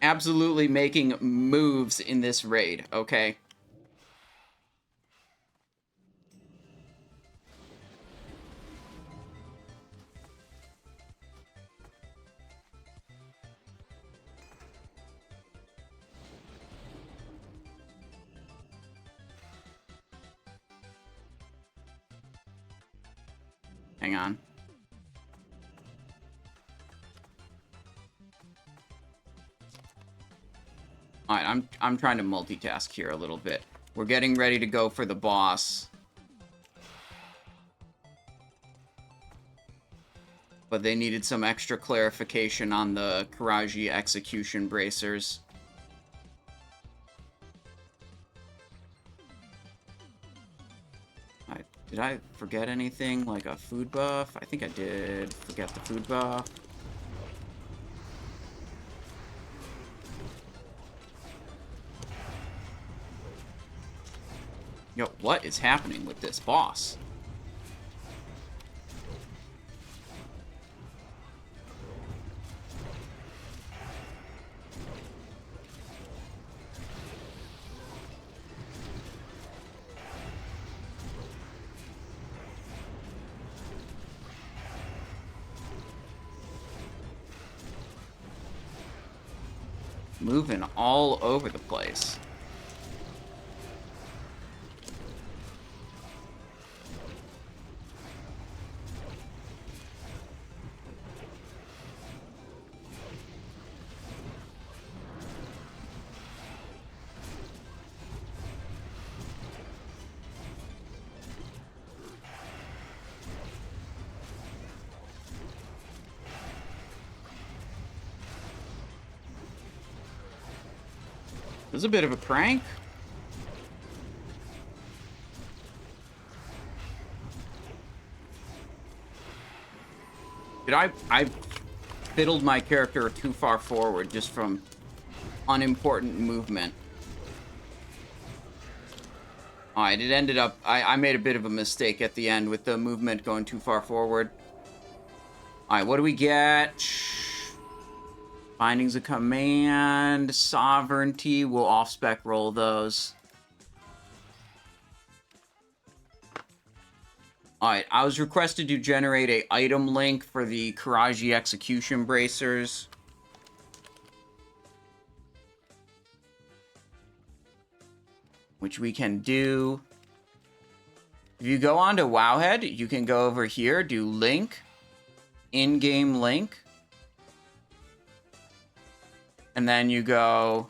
Absolutely making moves in this raid, okay? Hang on. Alright, I'm trying to multitask here a little bit. We're getting ready to go for the boss. But they needed some extra clarification on the Karaji execution bracers. Did I forget anything, like a food buff? I think I did forget the food buff. Yo, what is happening with this boss? Moving all over the place. It was a bit of a prank. Dude, I fiddled my character too far forward just from unimportant movement. Alright, it ended up... I made a bit of a mistake at the end with the movement going too far forward. Alright, what do we get? Findings of Command, Sovereignty. We'll off-spec roll those. Alright, I was requested to generate a item link for the Karaji Execution Bracers. Which we can do. If you go onto Wowhead, you can go over here, do link, in-game link. And then you go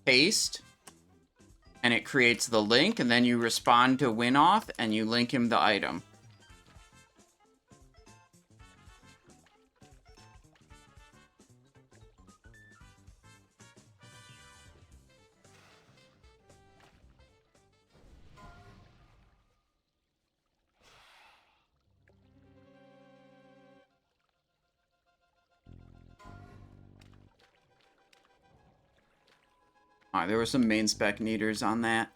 paste, and it creates the link, and then you respond to Winoth, and you link him the item. Alright, there were some main spec needers on that.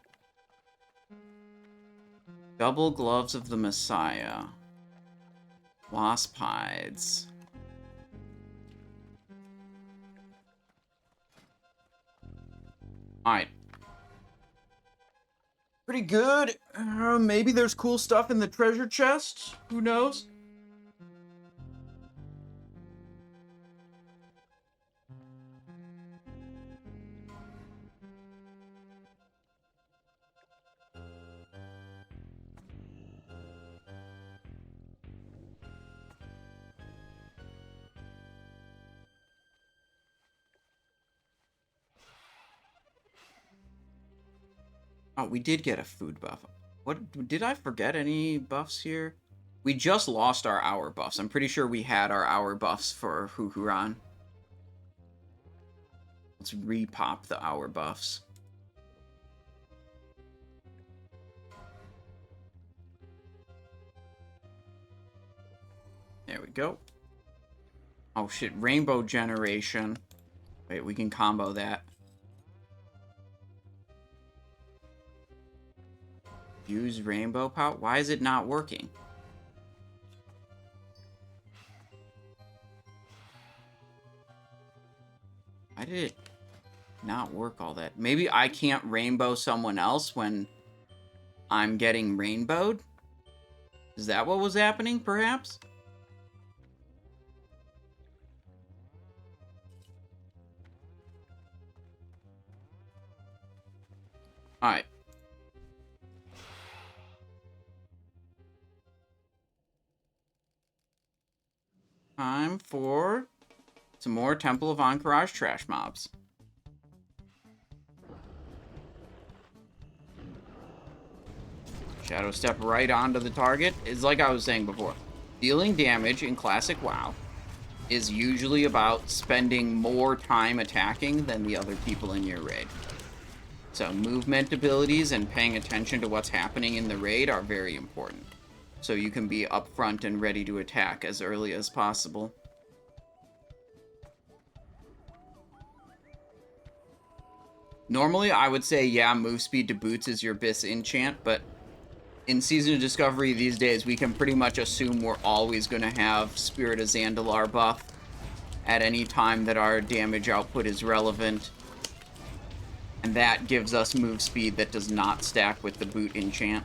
Double Gloves of the Messiah. Wasp Hides. Alright. Pretty good. Maybe there's cool stuff in the treasure chest. Who knows? Oh, we did get a food buff. What, did I forget any buffs here? We just lost our hour buffs. I'm pretty sure we had our hour buffs for Huhuran. Let's repop the hour buffs. There we go. Oh shit, Rainbow Generation. Wait, we can combo that. Use Rainbow Power? Why is it not working? Why did it not work all that? Maybe I can't rainbow someone else when I'm getting rainbowed? Is that what was happening, perhaps? Alright. Time for some more Temple of Ahn'Qiraj trash mobs. Shadow step right onto the target. It's like I was saying before. Dealing damage in Classic WoW is usually about spending more time attacking than the other people in your raid. So movement abilities and paying attention to what's happening in the raid are very important. So you can be upfront and ready to attack as early as possible. Normally, I would say, yeah, move speed to boots is your Bis enchant, but in Season of Discovery these days, we can pretty much assume we're always going to have Spirit of Zandalar buff at any time that our damage output is relevant. And that gives us move speed that does not stack with the boot enchant.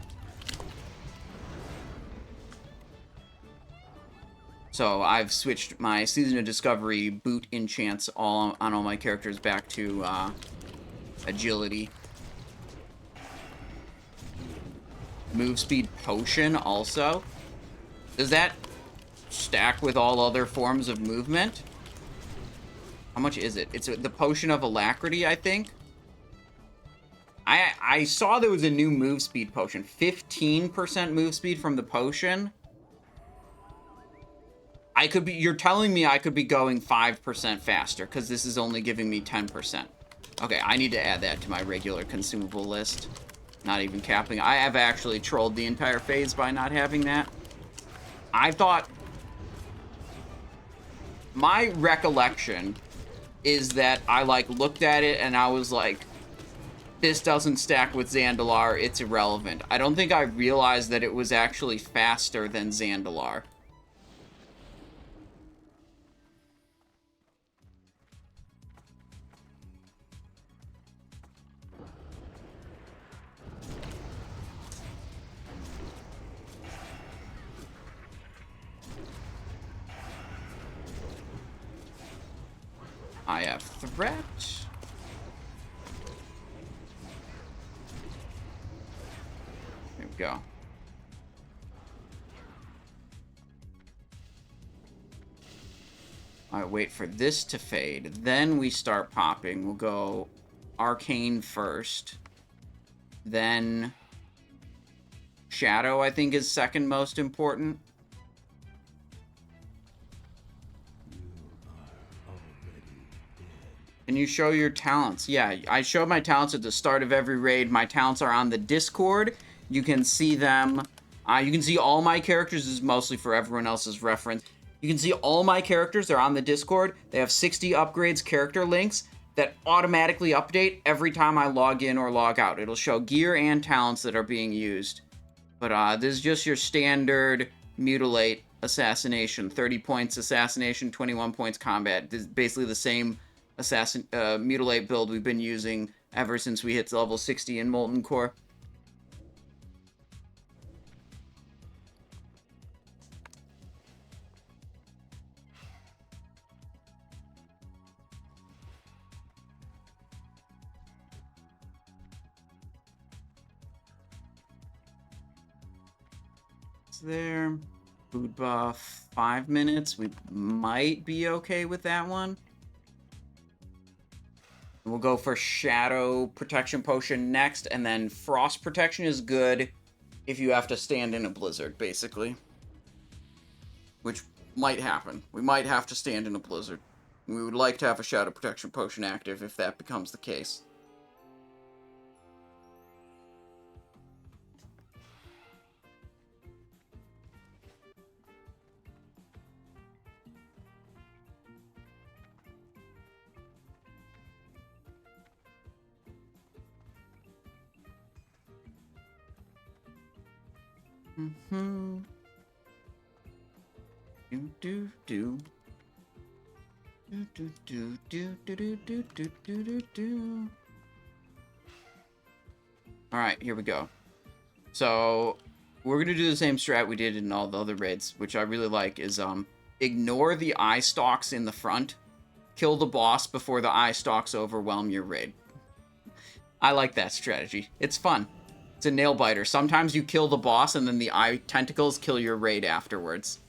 So I've switched my Season of Discovery boot enchants on all my characters back to agility. Move speed potion also. Does that stack with all other forms of movement? How much is it? It's the potion of alacrity, I think. I saw there was a new move speed potion. 15% move speed from the potion. You're telling me I could be going 5% faster because this is only giving me 10%. Okay, I need to add that to my regular consumable list. Not even capping. I have actually trolled the entire phase by not having that. I thought... My recollection is that I, like, looked at it and I was like, this doesn't stack with Zandalar, it's irrelevant. I don't think I realized that it was actually faster than Zandalar. I have threat. There we go. Alright, wait for this to fade. Then we start popping. We'll go Arcane first. Then Shadow, I think, is second most important. Can you show your talents? Yeah, I show my talents at the start of every raid. My talents are on the Discord. You can see them. You can see all my characters. This is mostly for everyone else's reference. You can see all my characters. They're on the Discord. They have 60 upgrades character links that automatically update every time I log in or log out. It'll show gear and talents that are being used. But this is just your standard Mutilate assassination. 30 points assassination, 21 points combat. This is basically the same Mutilate build we've been using ever since we hit level 60 in Molten Core. There. Food buff, 5 minutes. We might be okay with that one. We'll go for Shadow Protection Potion next, and then Frost Protection is good if you have to stand in a blizzard, basically. Which might happen. We might have to stand in a blizzard. We would like to have a Shadow Protection Potion active if that becomes the case. Alright, here we go. So, we're gonna do the same strat we did in all the other raids, which I really like, is ignore the eye stalks in the front. Kill the boss before the eye stalks overwhelm your raid. I like that strategy. It's fun. It's a nail biter. Sometimes you kill the boss and then the eye tentacles kill your raid afterwards.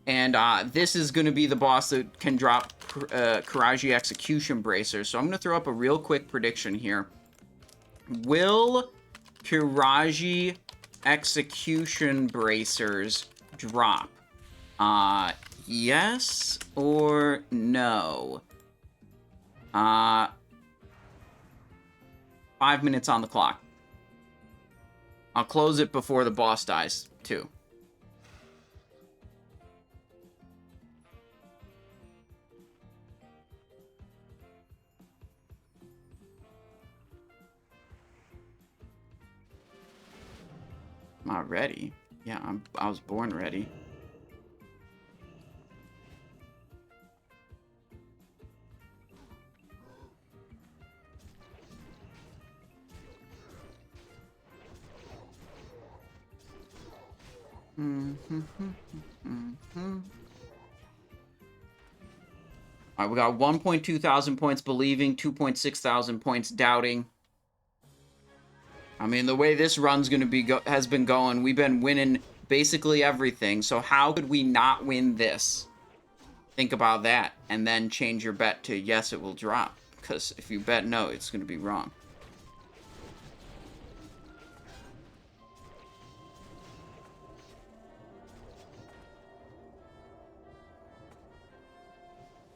And this is going to be the boss that can drop Kiraji Execution Bracers. So I'm going to throw up a real quick prediction here. Will Kiraji Execution Bracers drop? Yes or no? 5 minutes on the clock. I'll close it before the boss dies, too. Am I ready? Yeah, I was born ready. Alright, we got 1.2 thousand points believing, 2.6 thousand points doubting. I mean, the way this run's gonna be has been going, we've been winning basically everything. So how could we not win this? Think about that, and then change your bet to yes, it will drop. Because if you bet no, it's gonna be wrong.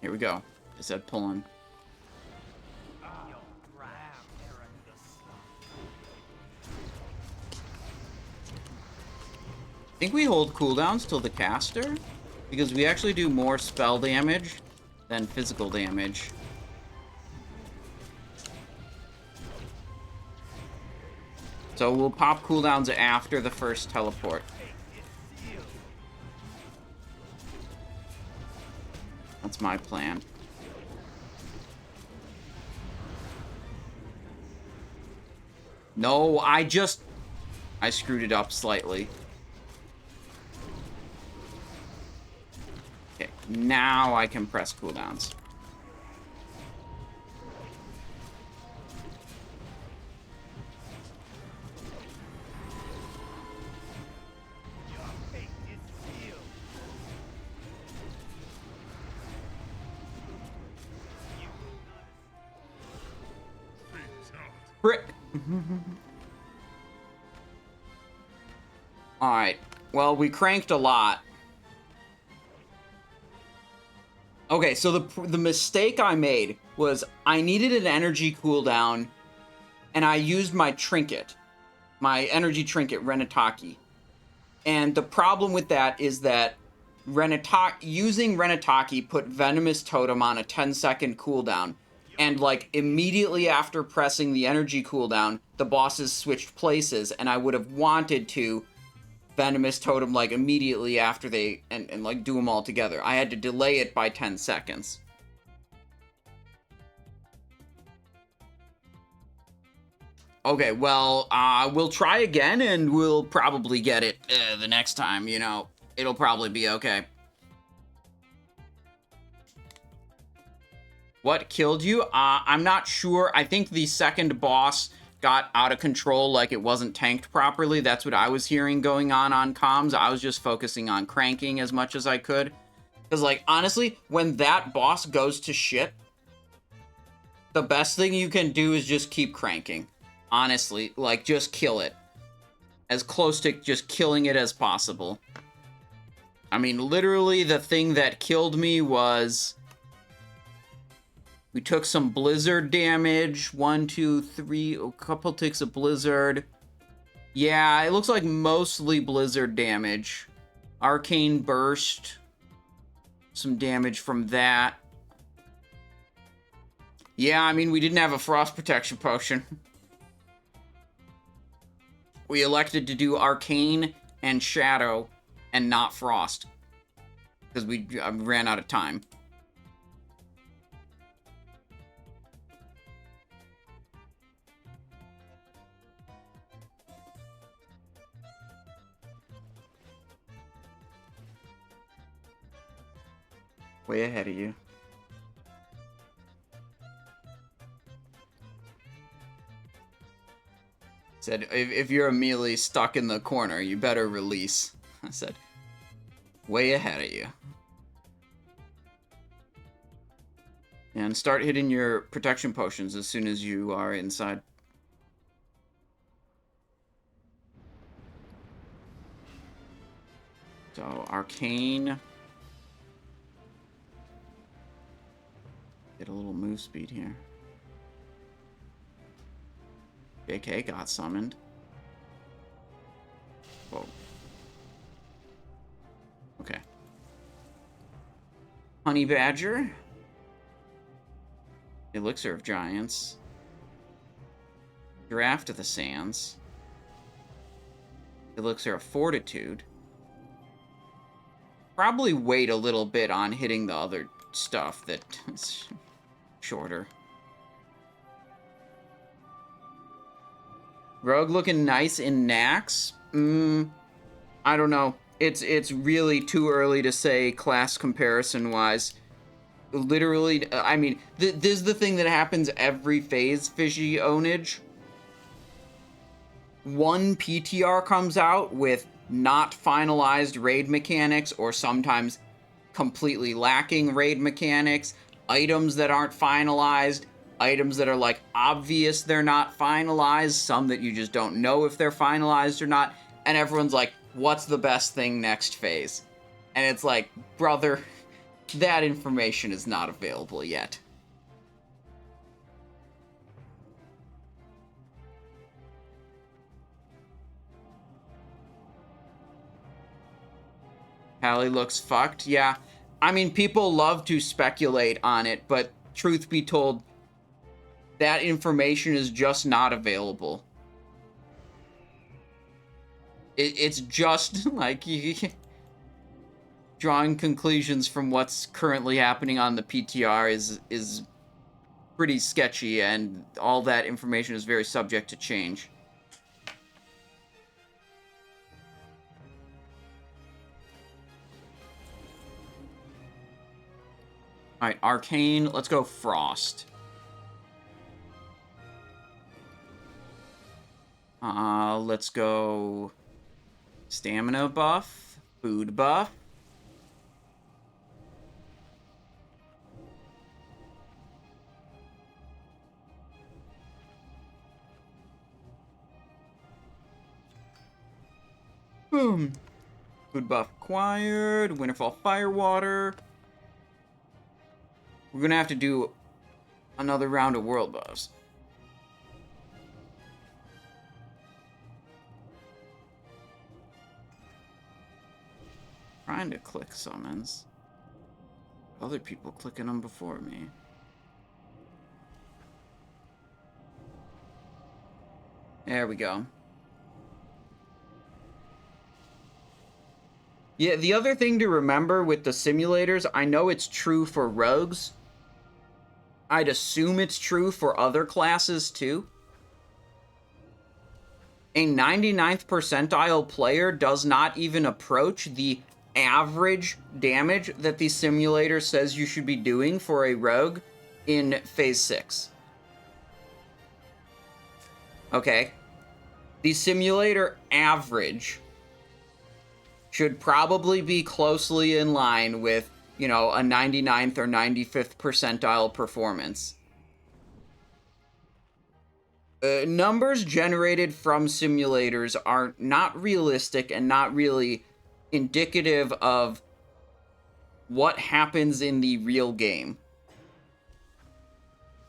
Here we go. Is that pulling? I think we hold cooldowns till the caster, because we actually do more spell damage than physical damage. So we'll pop cooldowns after the first teleport. That's my plan. No, I screwed it up slightly. Okay, now I can press cooldowns. Frick. Alright. Well, we cranked a lot. Okay, so the mistake I made was I needed an energy cooldown, and I used my trinket. My energy trinket, Renataki. And the problem with that is that using Renataki put Venomous Totem on a 10-second cooldown. And, like, immediately after pressing the energy cooldown, the bosses switched places, and I would have wanted to Venomous Totem, like, immediately after they, and like, do them all together. I had to delay it by 10 seconds. Okay, well, we'll try again, and we'll probably get it the next time, you know. It'll probably be okay. What killed you? I'm not sure. I think the second boss got out of control, like it wasn't tanked properly. That's what I was hearing going on comms. I was just focusing on cranking as much as I could. Because, like, honestly, when that boss goes to shit, the best thing you can do is just keep cranking. Honestly, like, just kill it. As close to just killing it as possible. I mean, literally, the thing that killed me was... We took some blizzard damage. 1, 2, 3. A couple ticks of blizzard. Yeah, it looks like mostly blizzard damage. Arcane burst. Some damage from that. Yeah, I mean, we didn't have a frost protection potion. We elected to do arcane and shadow and not frost. Because we ran out of time. Way ahead of you. Said, if you're immediately stuck in the corner, you better release. I said, way ahead of you. And start hitting your protection potions as soon as you are inside. So, arcane. Get a little move speed here. JK got summoned. Whoa. Okay. Honey Badger. Elixir of Giants. Draft of the Sands. Elixir of Fortitude. Probably wait a little bit on hitting the other stuff that's shorter. Rogue looking nice in Nax. I don't know. It's really too early to say class comparison wise. Literally, I mean, this is the thing that happens every phase, Fishy Ownage. One PTR comes out with not finalized raid mechanics, or sometimes completely lacking raid mechanics, items that aren't finalized, items that are like obvious they're not finalized, some that you just don't know if they're finalized or not, and everyone's like, what's the best thing next phase? And it's like, brother, that information is not available yet. Hallie looks fucked. Yeah, I mean, people love to speculate on it, but truth be told, that information is just not available. It's just like drawing conclusions from what's currently happening on the PTR is pretty sketchy, and all that information is very subject to change. Alright, Arcane, let's go Frost. Let's go Stamina buff, Food buff. Boom. Food buff acquired, Winterfall Firewater. We're gonna have to do another round of world buffs. Trying to click summons. Other people clicking them before me. There we go. Yeah, the other thing to remember with the simulators, I know it's true for rogues. I'd assume it's true for other classes too. A 99th percentile player does not even approach the average damage that the simulator says you should be doing for a rogue in Phase 6. Okay? The simulator average should probably be closely in line with, you know, a 99th or 95th percentile performance. Numbers generated from simulators are not realistic and not really indicative of what happens in the real game.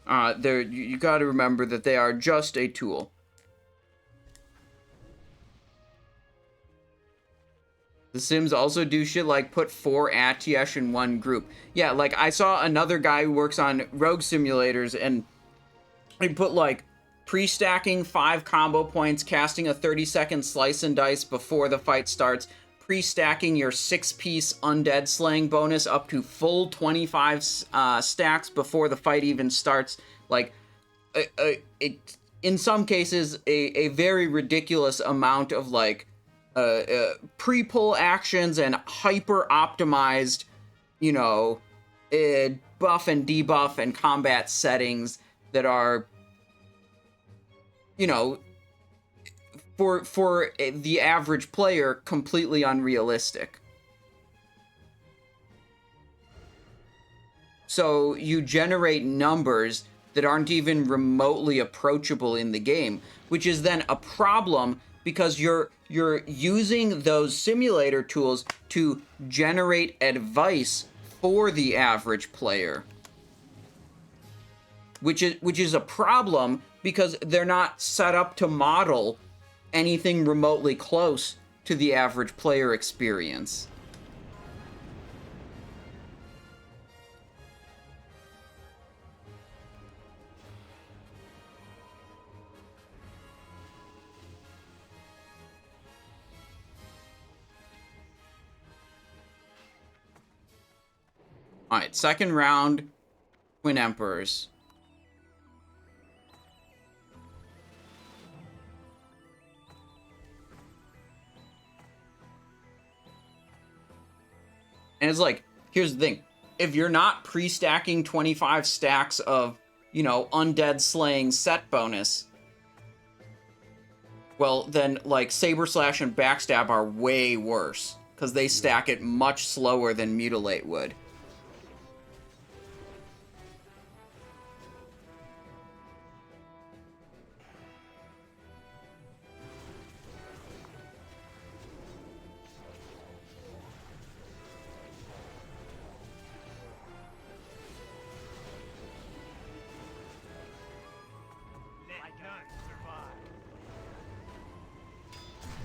You gotta remember that they are just a tool. The Sims also do shit like put 4 Atiesh in one group. Yeah, like I saw another guy who works on rogue simulators, and he put like pre-stacking 5 combo points, casting a 30-second slice and dice before the fight starts, pre-stacking your 6-piece undead slaying bonus up to full 25 stacks before the fight even starts. Like, in some cases, a very ridiculous amount of like pre-pull actions and hyper-optimized, you know, buff and debuff and combat settings that are, you know, for the average player, completely unrealistic. So you generate numbers that aren't even remotely approachable in the game, which is then a problem because you're using those simulator tools to generate advice for the average player, which is a problem because they're not set up to model anything remotely close to the average player experience. Alright, second round, Twin Emperors. And it's like, here's the thing. If you're not pre-stacking 25 stacks of, you know, undead slaying set bonus, well, then, like, Saber Slash and Backstab are way worse, because they stack it much slower than Mutilate would.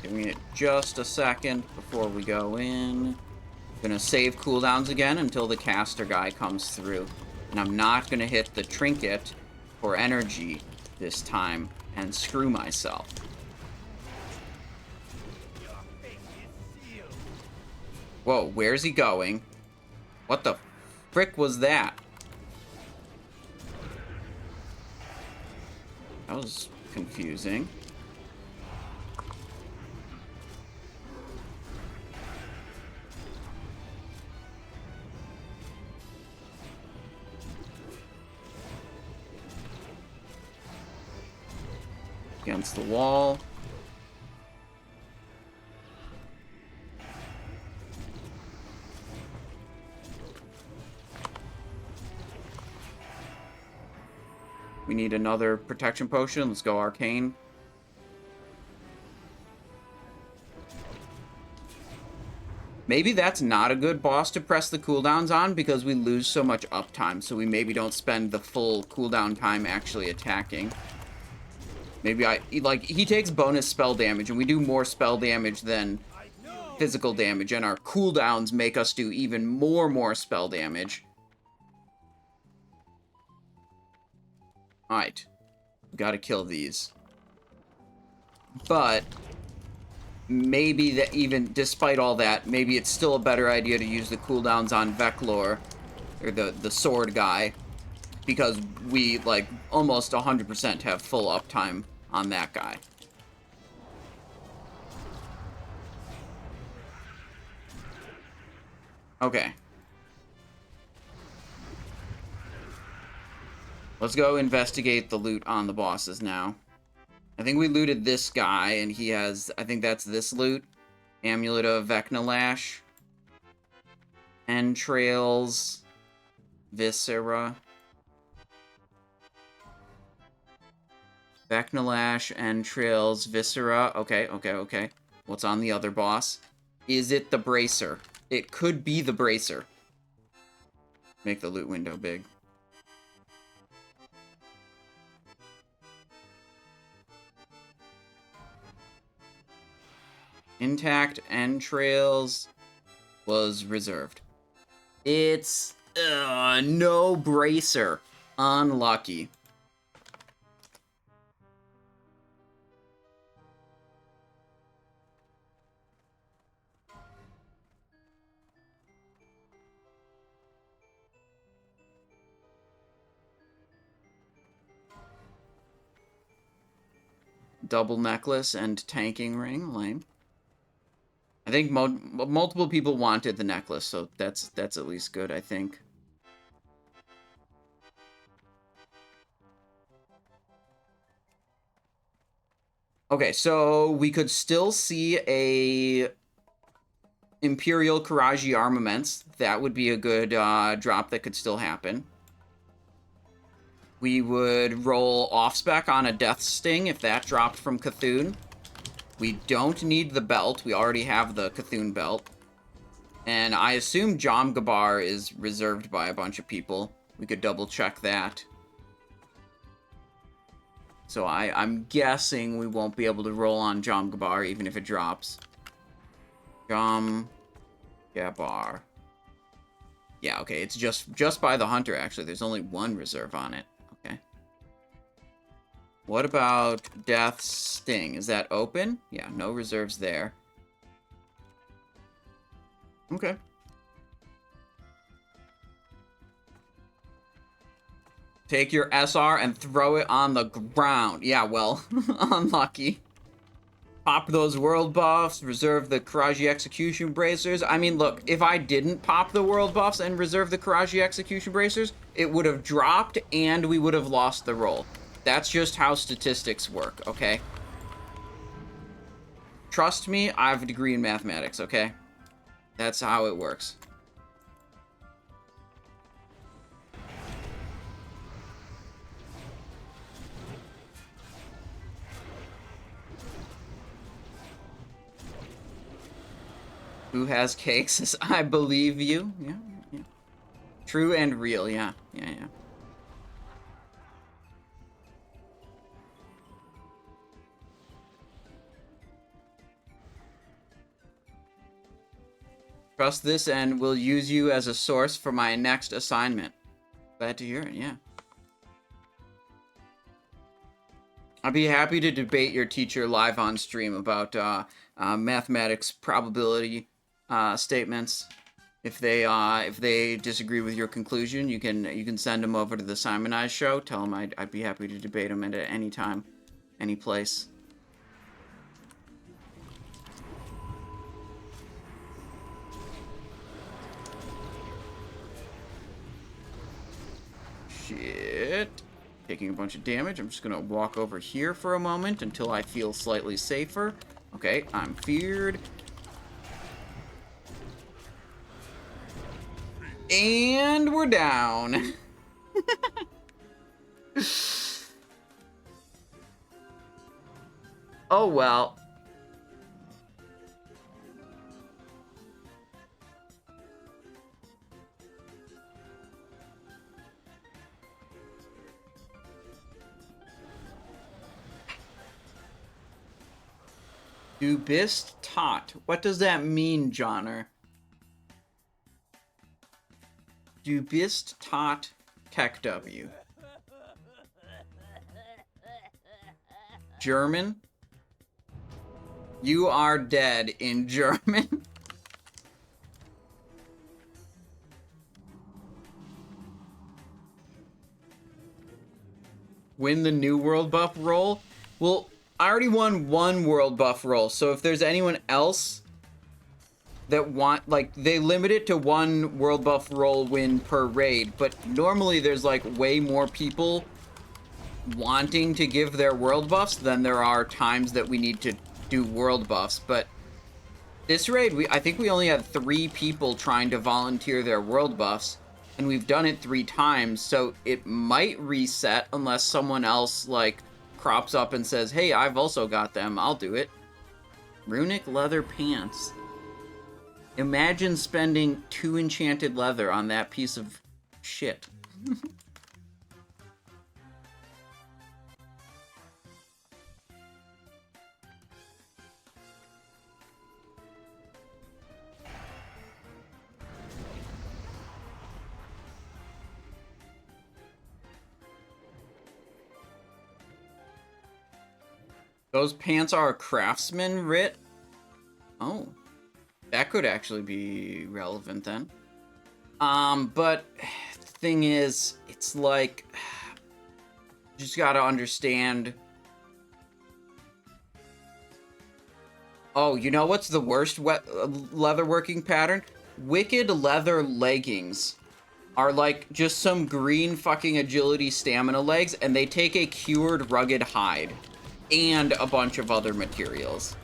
Give me just a second before we go in. Gonna save cooldowns again until the caster guy comes through. And I'm not gonna hit the trinket for energy this time and screw myself. Whoa, where's he going? What the frick was that? That was confusing. Against the wall. We need another protection potion. Let's go Arcane. Maybe that's not a good boss to press the cooldowns on because we lose so much uptime, so we maybe don't spend the full cooldown time actually attacking. Maybe he takes bonus spell damage, and we do more spell damage than physical damage, and our cooldowns make us do even more spell damage. Alright. Gotta kill these. But maybe that even despite all that, maybe it's still a better idea to use the cooldowns on Veclor, or the sword guy, because we, like, almost 100% have full uptime on that guy. Okay. Let's go investigate the loot on the bosses now. I think we looted this guy, and he has... I think that's this loot. Amulet of Vecnalash. Entrails. Viscera. Vecnalash, Entrails, Viscera. Okay. What's on the other boss? Is it the Bracer? It could be the Bracer. Make the loot window big. Intact Entrails was reserved. It's no Bracer. Unlucky. Double necklace and tanking ring, lame. I think multiple people wanted the necklace, so that's at least good, I think. Okay, so we could still see a Imperial Karaji armaments. That would be a good drop that could still happen. We would roll off-spec on a Death Sting if that dropped from Cthun. We don't need the belt. We already have the Cthun belt. And I assume Jom Gabar is reserved by a bunch of people. We could double-check that. So I'm guessing we won't be able to roll on Jom Gabar even if it drops. Jom Gabar. Yeah, okay, it's just by the Hunter, actually. There's only one reserve on it. Okay. What about Death Sting? Is that open? Yeah, no reserves there. Okay. Take your SR and throw it on the ground. Yeah, well, unlucky. Pop those world buffs, reserve the Karaji Execution Bracers. I mean, look, if I didn't pop the world buffs and reserve the Karaji Execution Bracers, it would have dropped and we would have lost the roll. That's just how statistics work, okay? Trust me, I have a degree in mathematics, okay? That's how it works. Who has cakes? I believe you. Yeah, yeah. True and real, yeah. Yeah, yeah. Trust this and will use you as a source for my next assignment. Glad to hear it, yeah. I'd be happy to debate your teacher live on stream about mathematics probability statements. If they disagree with your conclusion, you can send them over to the Simonized show. Tell them I'd be happy to debate them at any time, any place. Shit. Taking a bunch of damage. I'm just gonna walk over here for a moment until I feel slightly safer. Okay, I'm feared. And we're down. Oh well. Du bist tot. What does that mean, Johnner? Du bist tot Keck W. German? You are dead in German. Win the new world buff roll? Well, I already won one world buff roll, so if there's anyone else that want, like, they limit it to one world buff roll win per raid, but normally there's, like, way more people wanting to give their world buffs than there are times that we need to do world buffs, but this raid, I think we only had 3 people trying to volunteer their world buffs, and we've done it 3 times, so it might reset unless someone else, like, crops up and says, hey, I've also got them, I'll do it. Runic leather pants. Imagine spending 2 enchanted leather on that piece of shit. Those pants are a craftsman writ? Oh. That could actually be relevant then. But the thing is, it's like, you just gotta understand. Oh, you know what's the worst leatherworking pattern? Wicked leather leggings are like just some green fucking agility stamina legs, and they take a cured rugged hide and a bunch of other materials.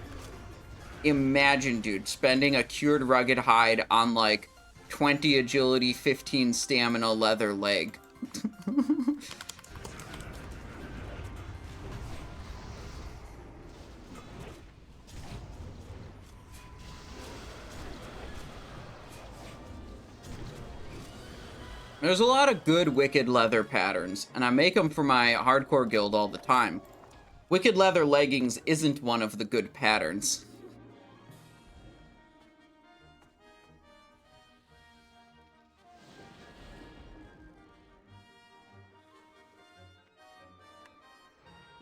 Imagine, dude, spending a cured rugged hide on, like, 20 agility, 15 stamina leather leg. There's a lot of good wicked leather patterns, and I make them for my hardcore guild all the time. Wicked leather leggings isn't one of the good patterns.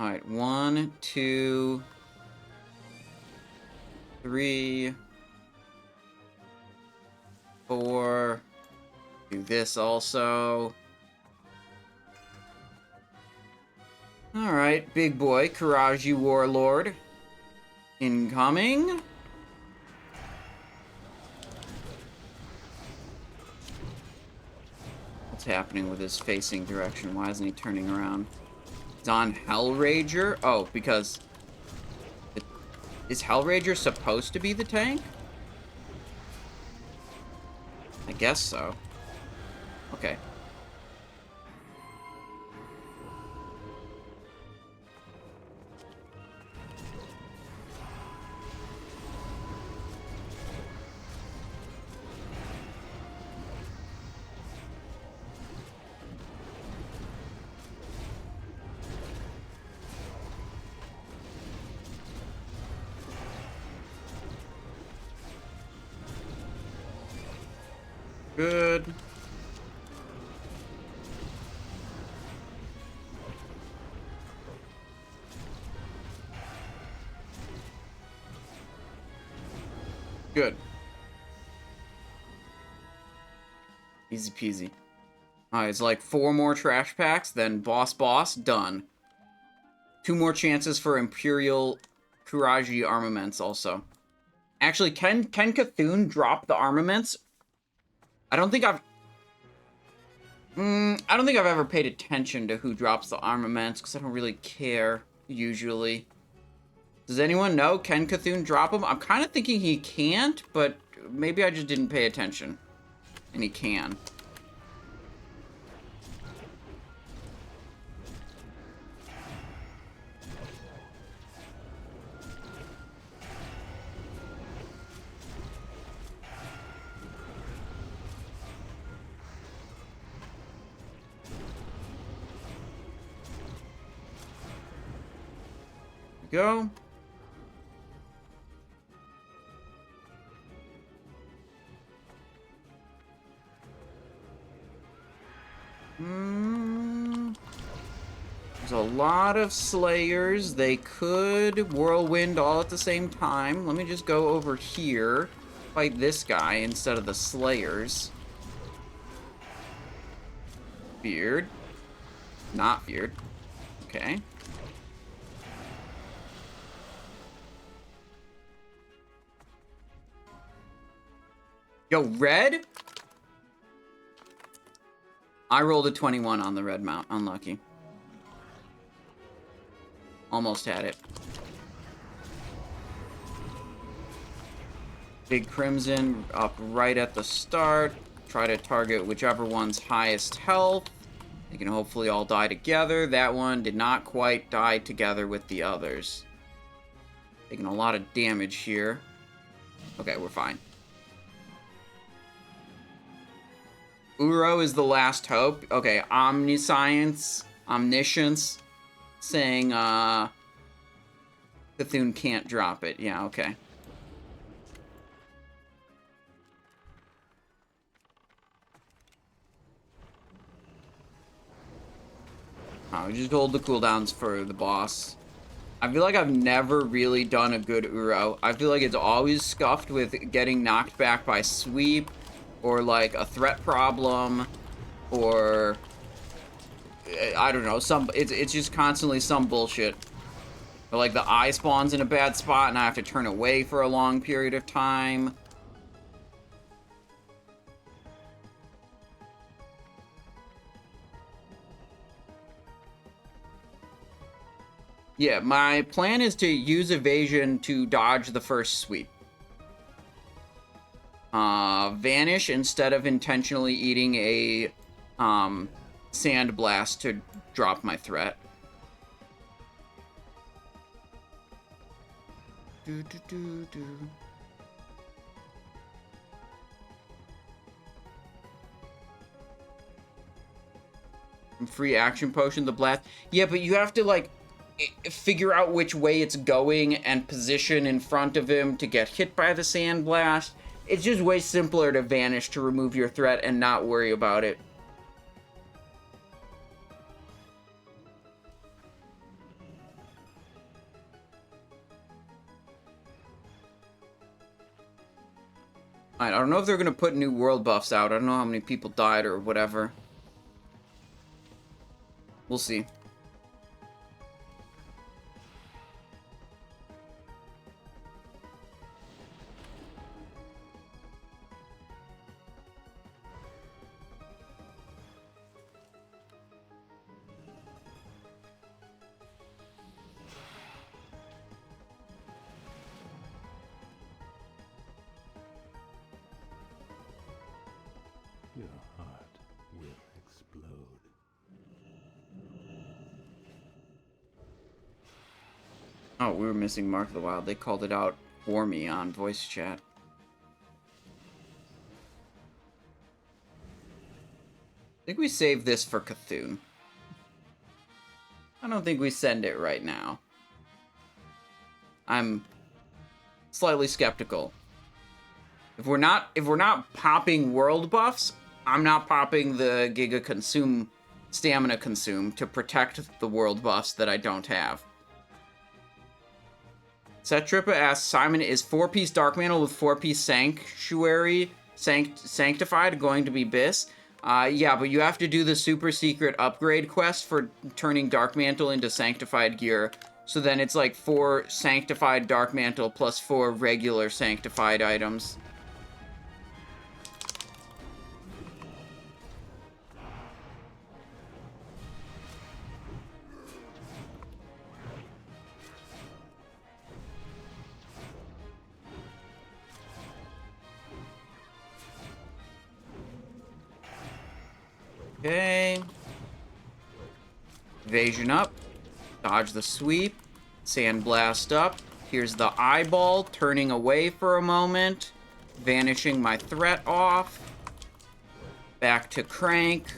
Alright, 1, 2, 3, 4. Do this also. Alright, big boy, Karaji Warlord. Incoming. What's happening with his facing direction? Why isn't he turning around? He's on Hellrager? Oh, because... Is Hellrager supposed to be the tank? I guess so. Okay. Good. Good. Easy peasy. Alright, it's like 4 more trash packs, then boss, done. 2 more chances for Imperial Kuraji armaments also. Actually, can Cthun drop the armaments? I don't think I've ever paid attention to who drops the armaments, because I don't really care, usually. Does anyone know? Can Cthun drop them? I'm kind of thinking he can't, but maybe I just didn't pay attention. And he can. Go. There's a lot of Slayers. They could Whirlwind all at the same time. Let me just go over here. Fight this guy instead of the Slayers. Feared. Not feared. Okay. Yo, red? I rolled a 21 on the red mount. Unlucky. Almost had it. Big Crimson up right at the start. Try to target whichever one's highest health. They can hopefully all die together. That one did not quite die together with the others. Taking a lot of damage here. Okay, we're fine. Ouro is the last hope. Okay, Omniscience, Omniscience, saying, Cthun can't drop it. Yeah, okay. We just hold the cooldowns for the boss. I feel like I've never really done a good Ouro. I feel like it's always scuffed with getting knocked back by sweep, or like a threat problem, or I don't know, it's just constantly some bullshit. Or like the eye spawns in a bad spot and I have to turn away for a long period of time. Yeah, my plan is to use evasion to dodge the first sweep. Vanish instead of intentionally eating a sand blast to drop my threat. Free action potion, the blast. Yeah, but you have to like, figure out which way it's going and position in front of him to get hit by the sandblast. It's just way simpler to vanish to remove your threat and not worry about it. I don't know if they're going to put new world buffs out. I don't know how many people died or whatever. We'll see. Your heart will explode. Oh, we were missing Mark of the Wild. They called it out for me on voice chat. I think we save this for Cthun. I don't think we send it right now. I'm slightly skeptical. If we're not popping world buffs, I'm not popping the Giga Consume, Stamina Consume to protect the world buffs that I don't have. Setripa asks, Simon, is 4-piece Dark Mantle with 4-piece Sanctuary Sanctified going to be Biss? Yeah, but you have to do the super secret upgrade quest for turning Dark Mantle into Sanctified gear. So then it's like 4 Sanctified Dark Mantle plus 4 regular Sanctified items. Okay. Evasion up. Dodge the sweep. Sandblast up. Here's the eyeball, turning away for a moment. Vanishing my threat off. Back to crank.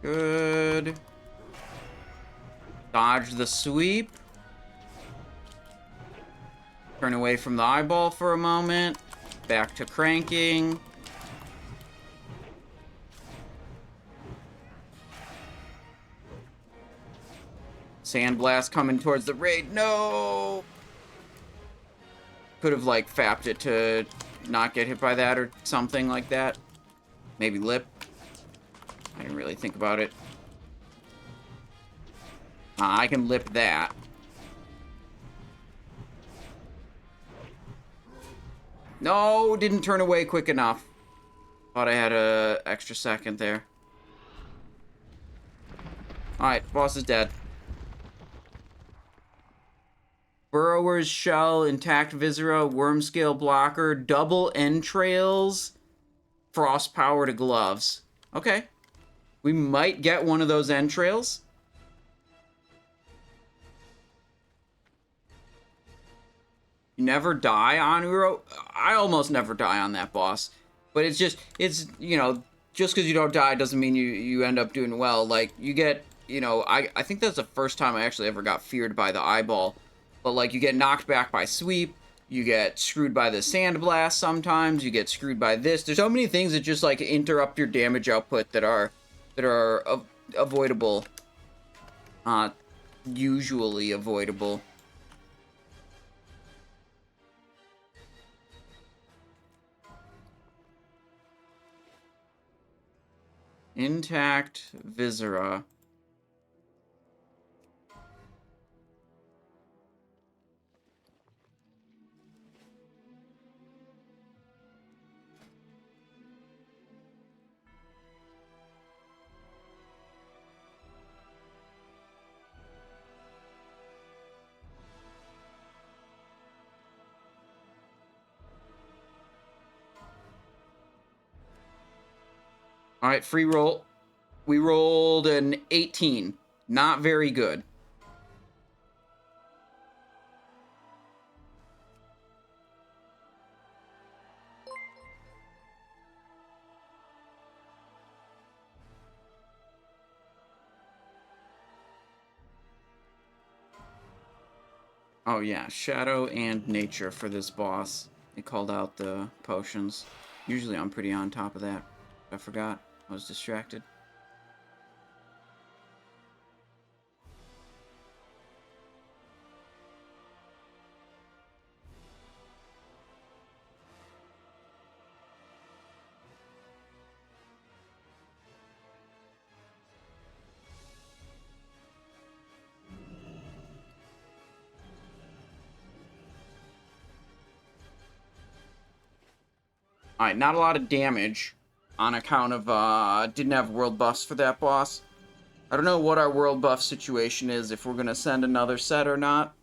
Good. Dodge the sweep. Turn away from the eyeball for a moment. Back to cranking. Sandblast coming towards the raid. No! Could have, like, fapped it to not get hit by that or something like that. Maybe lip. I didn't really think about it. I can lip that. No, didn't turn away quick enough. Thought I had a extra second there. Alright, boss is dead. Burrower's Shell, Intact Viscera, Wormscale Blocker, Double Entrails, Frost Power to Gloves. Okay. We might get one of those entrails. You never die on Ouro. I almost never die on that boss. But it's, you know, just because you don't die doesn't mean you end up doing well. Like, you get, you know, I think that's the first time I actually ever got feared by the eyeball. But, like, you get knocked back by sweep. You get screwed by the sandblast sometimes. You get screwed by this. There's so many things that just, like, interrupt your damage output that are avoidable. Usually avoidable. Intact Viscera. All right, free roll. We rolled an 18. Not very good. Oh yeah, Shadow and Nature for this boss. It called out the potions. Usually I'm pretty on top of that. I forgot. I was distracted. Alright, not a lot of damage on account of, didn't have world buffs for that boss. I don't know what our world buff situation is, if we're gonna send another set or not.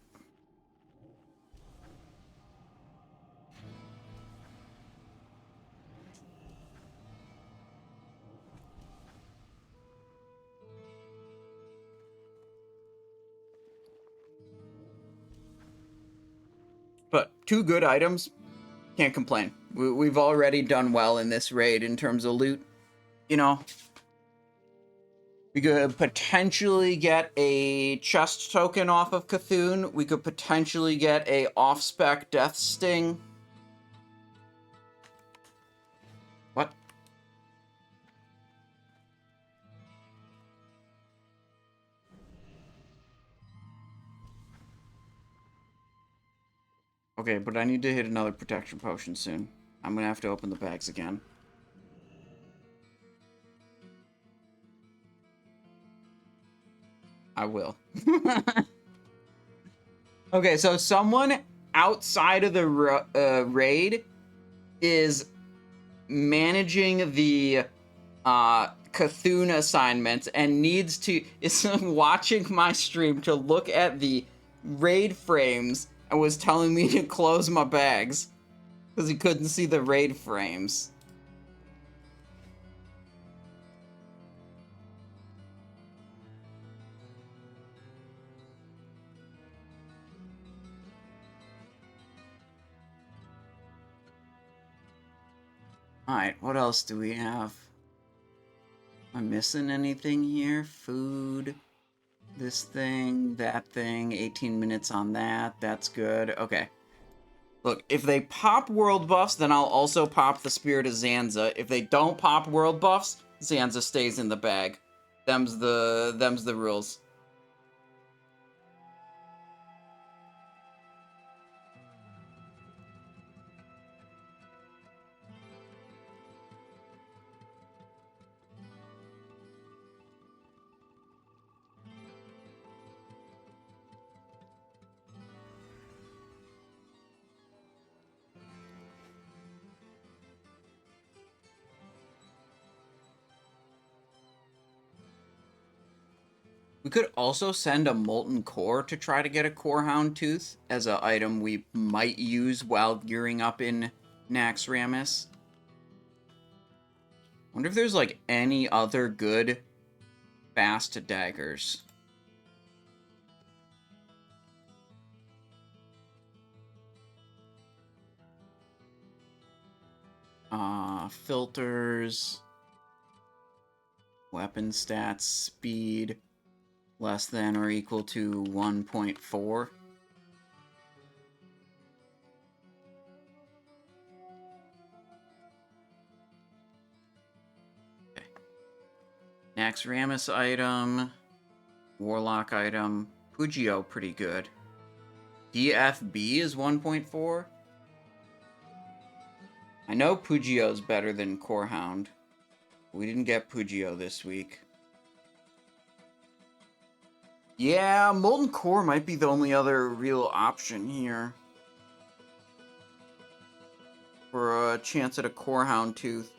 But 2 good items, can't complain. We've already done well in this raid in terms of loot. You know, we could potentially get a chest token off of Cthun. We could potentially get a off-spec Death Sting. What? Okay, but I need to hit another protection potion soon. I'm gonna have to open the bags again. I will. Okay, so someone outside of the raid is managing the Cthun assignments and is watching my stream to look at the raid frames and was telling me to close my bags because he couldn't see the raid frames. Alright, what else do we have? Am I missing anything here? Food, this thing, that thing, 18 minutes on that, that's good. Okay. Look, if they pop world buffs, then I'll also pop the Spirit of Zanza. If they don't pop world buffs, Zanza stays in the bag. Them's the rules. We could also send a Molten Core to try to get a Corehound Tooth as an item we might use while gearing up in Naxxramas. Wonder if there's, like, any other good fast daggers. Filters. Weapon stats, speed. Less than or equal to 1.4. Okay. Naxxramas item. Warlock item. Pugio, pretty good. DFB is 1.4. I know Pugio's better than Corehound. We didn't get Pugio this week. Yeah, Molten Core might be the only other real option here. For a chance at a Corehound Tooth.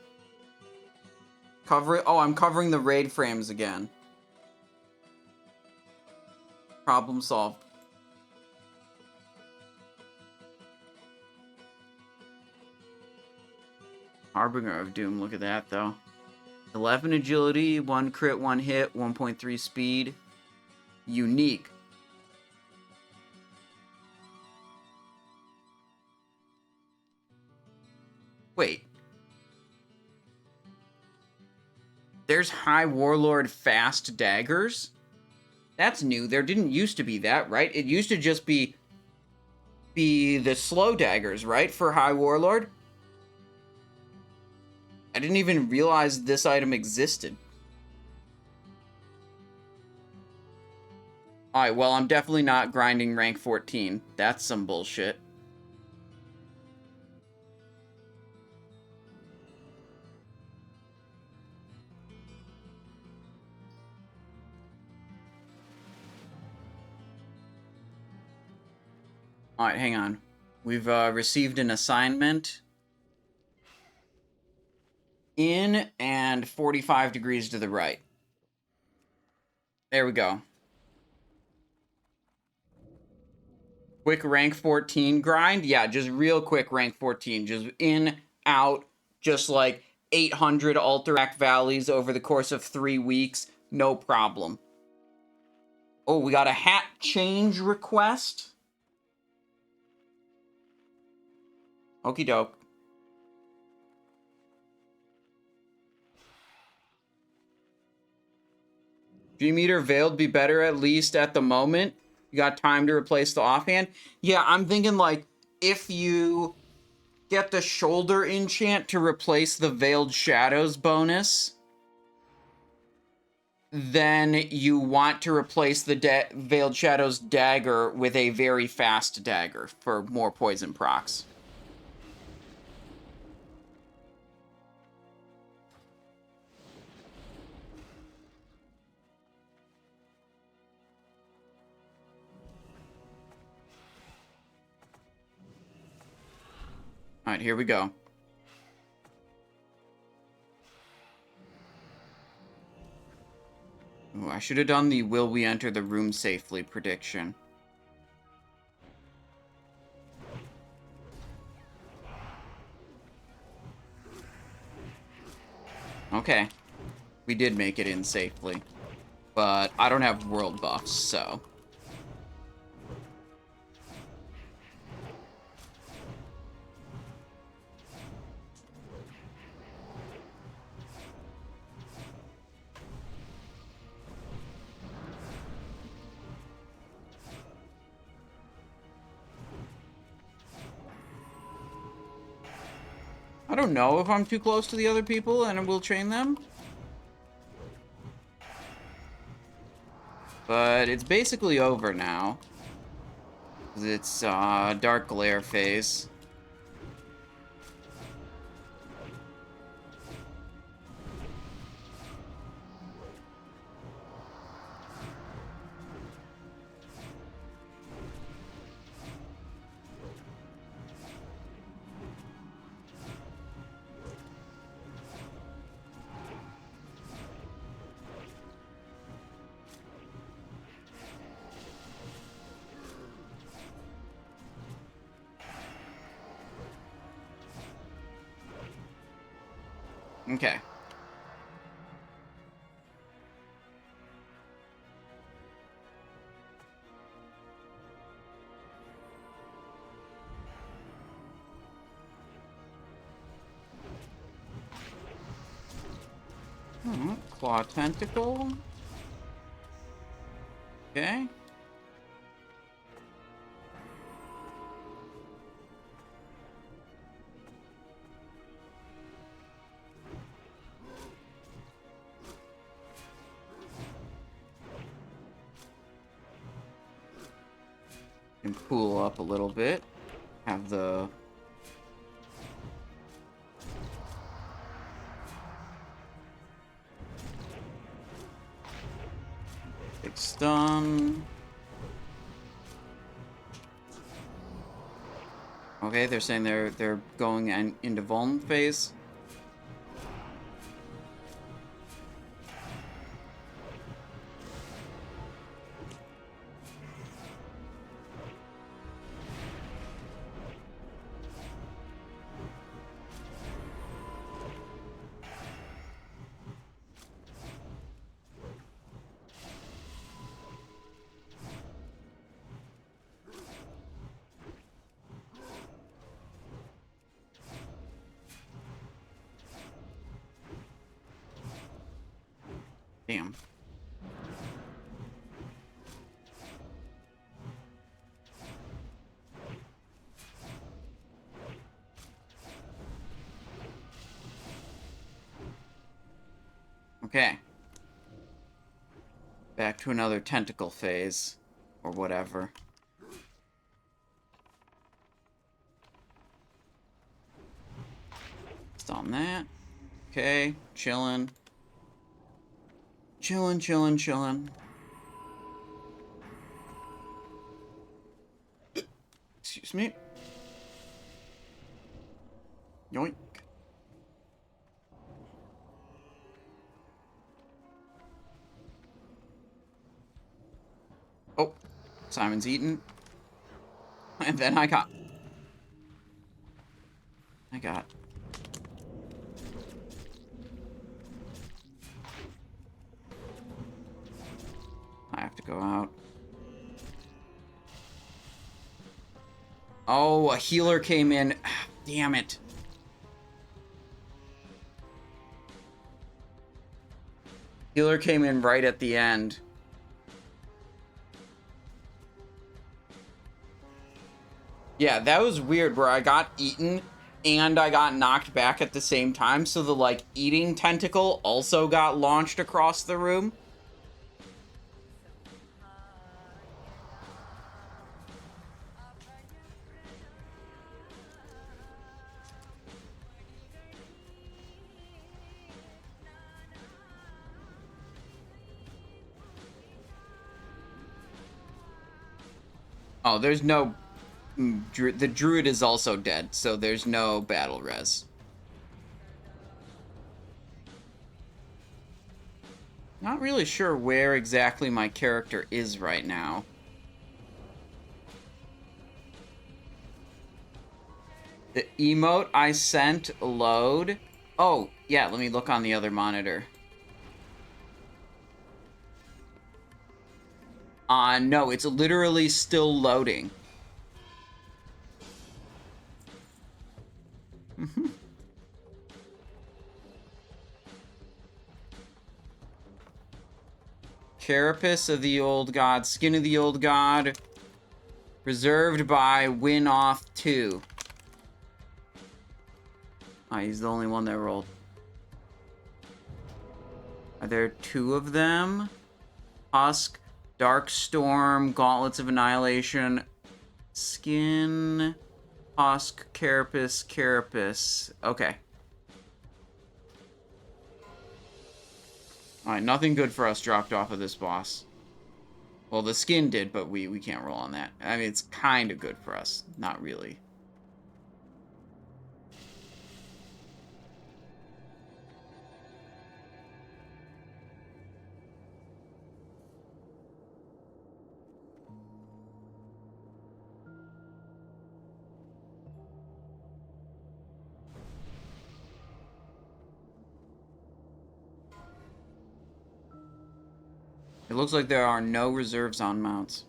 Oh, I'm covering the raid frames again. Problem solved. Harbinger of Doom, look at that though. 11 agility, 1 crit, 1 hit, 1.3 speed. Unique. Wait. There's High Warlord fast daggers? That's new. There didn't used to be that, right? It used to just be be the slow daggers, right? For High Warlord? I didn't even realize this item existed. Alright, well, I'm definitely not grinding rank 14. That's some bullshit. Alright, hang on. We've received an assignment. In and 45 degrees to the right. There we go. Quick rank 14 grind? Yeah, just real quick rank 14. Just in, out, just like 800 Alterac Valleys over the course of 3 weeks. No problem. Oh, we got a hat change request. Okie doke. G-meter veiled be better at least at the moment. You got time to replace the offhand. Yeah, I'm thinking like if you get the shoulder enchant to replace the veiled shadows bonus, then you want to replace the veiled shadows dagger with a very fast dagger for more poison procs. All right, here we go. Ooh, I should have done the will we enter the room safely prediction. Okay. We did make it in safely. But I don't have world buffs, so... I don't know if I'm too close to the other people and we'll chain them. But it's basically over now. It's Dark Glare phase. Okay. Claw tentacle. Okay. And cool up a little bit. Have the... big stun. Okay, they're saying they're going into Vuln phase. Damn. Okay. Back to another tentacle phase. Or whatever. Just on that. Okay, chillin'. Chillin'. Excuse me. Yoink. Oh, Simon's eaten. And then I got... I have to go out. Oh, a healer came in. Damn it. Healer came in right at the end. Yeah, that was weird where I got eaten and I got knocked back at the same time. So the, like, eating tentacle also got launched across the room. Oh, there's no... The druid is also dead, so there's no battle res. Not really sure where exactly my character is right now. The emote I sent load. Oh, yeah, let me look on the other monitor. No, it's literally still loading. Carapace of the Old God, Skin of the Old God, reserved by Win-Off 2. He's the only one that rolled. Are there 2 of them? Husk, Dark Storm, Gauntlets of Annihilation, Skin, Husk, Carapace. Okay. Alright, nothing good for us dropped off of this boss. Well, the skin did, but we can't roll on that. I mean, it's kind of good for us. Not really. It looks like there are no reserves on mounts.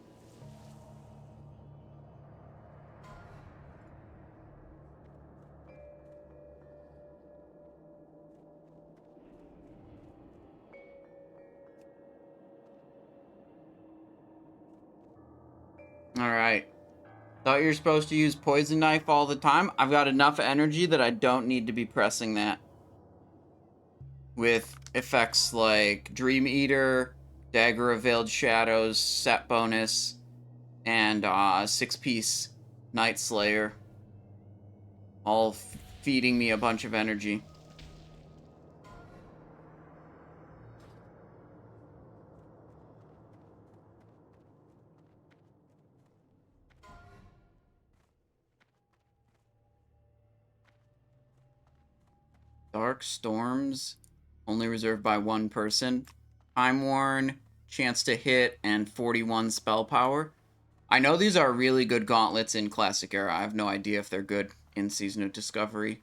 Alright. Thought you were supposed to use Poison Knife all the time. I've got enough energy that I don't need to be pressing that. With effects like Dream Eater, Dagger of Veiled Shadows, set bonus, and 6-piece Night Slayer. All feeding me a bunch of energy. Dark Storms, only reserved by 1 person. Time Worn, chance to hit, and 41 spell power. I know these are really good gauntlets in Classic Era. I have no idea if they're good in Season of Discovery.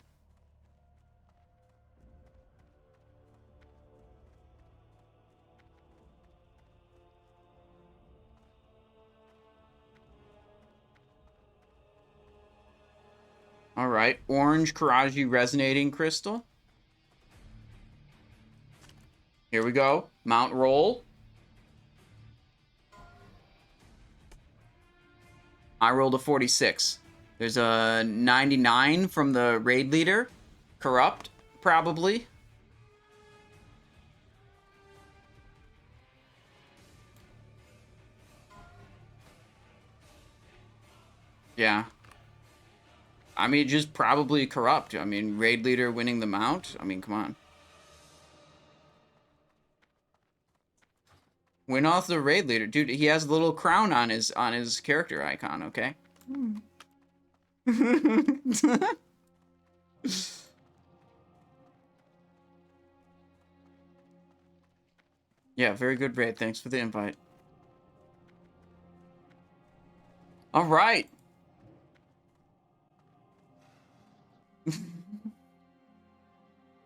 Alright, Orange Karaji Resonating Crystal. Here we go. Mount roll. I rolled a 46. There's a 99 from the raid leader. Corrupt, probably. Yeah. I mean, just probably corrupt. I mean, raid leader winning the mount. I mean, come on. Win off the raid leader, dude. He has a little crown on his character icon. Okay. Yeah, very good raid. Thanks for the invite. All right.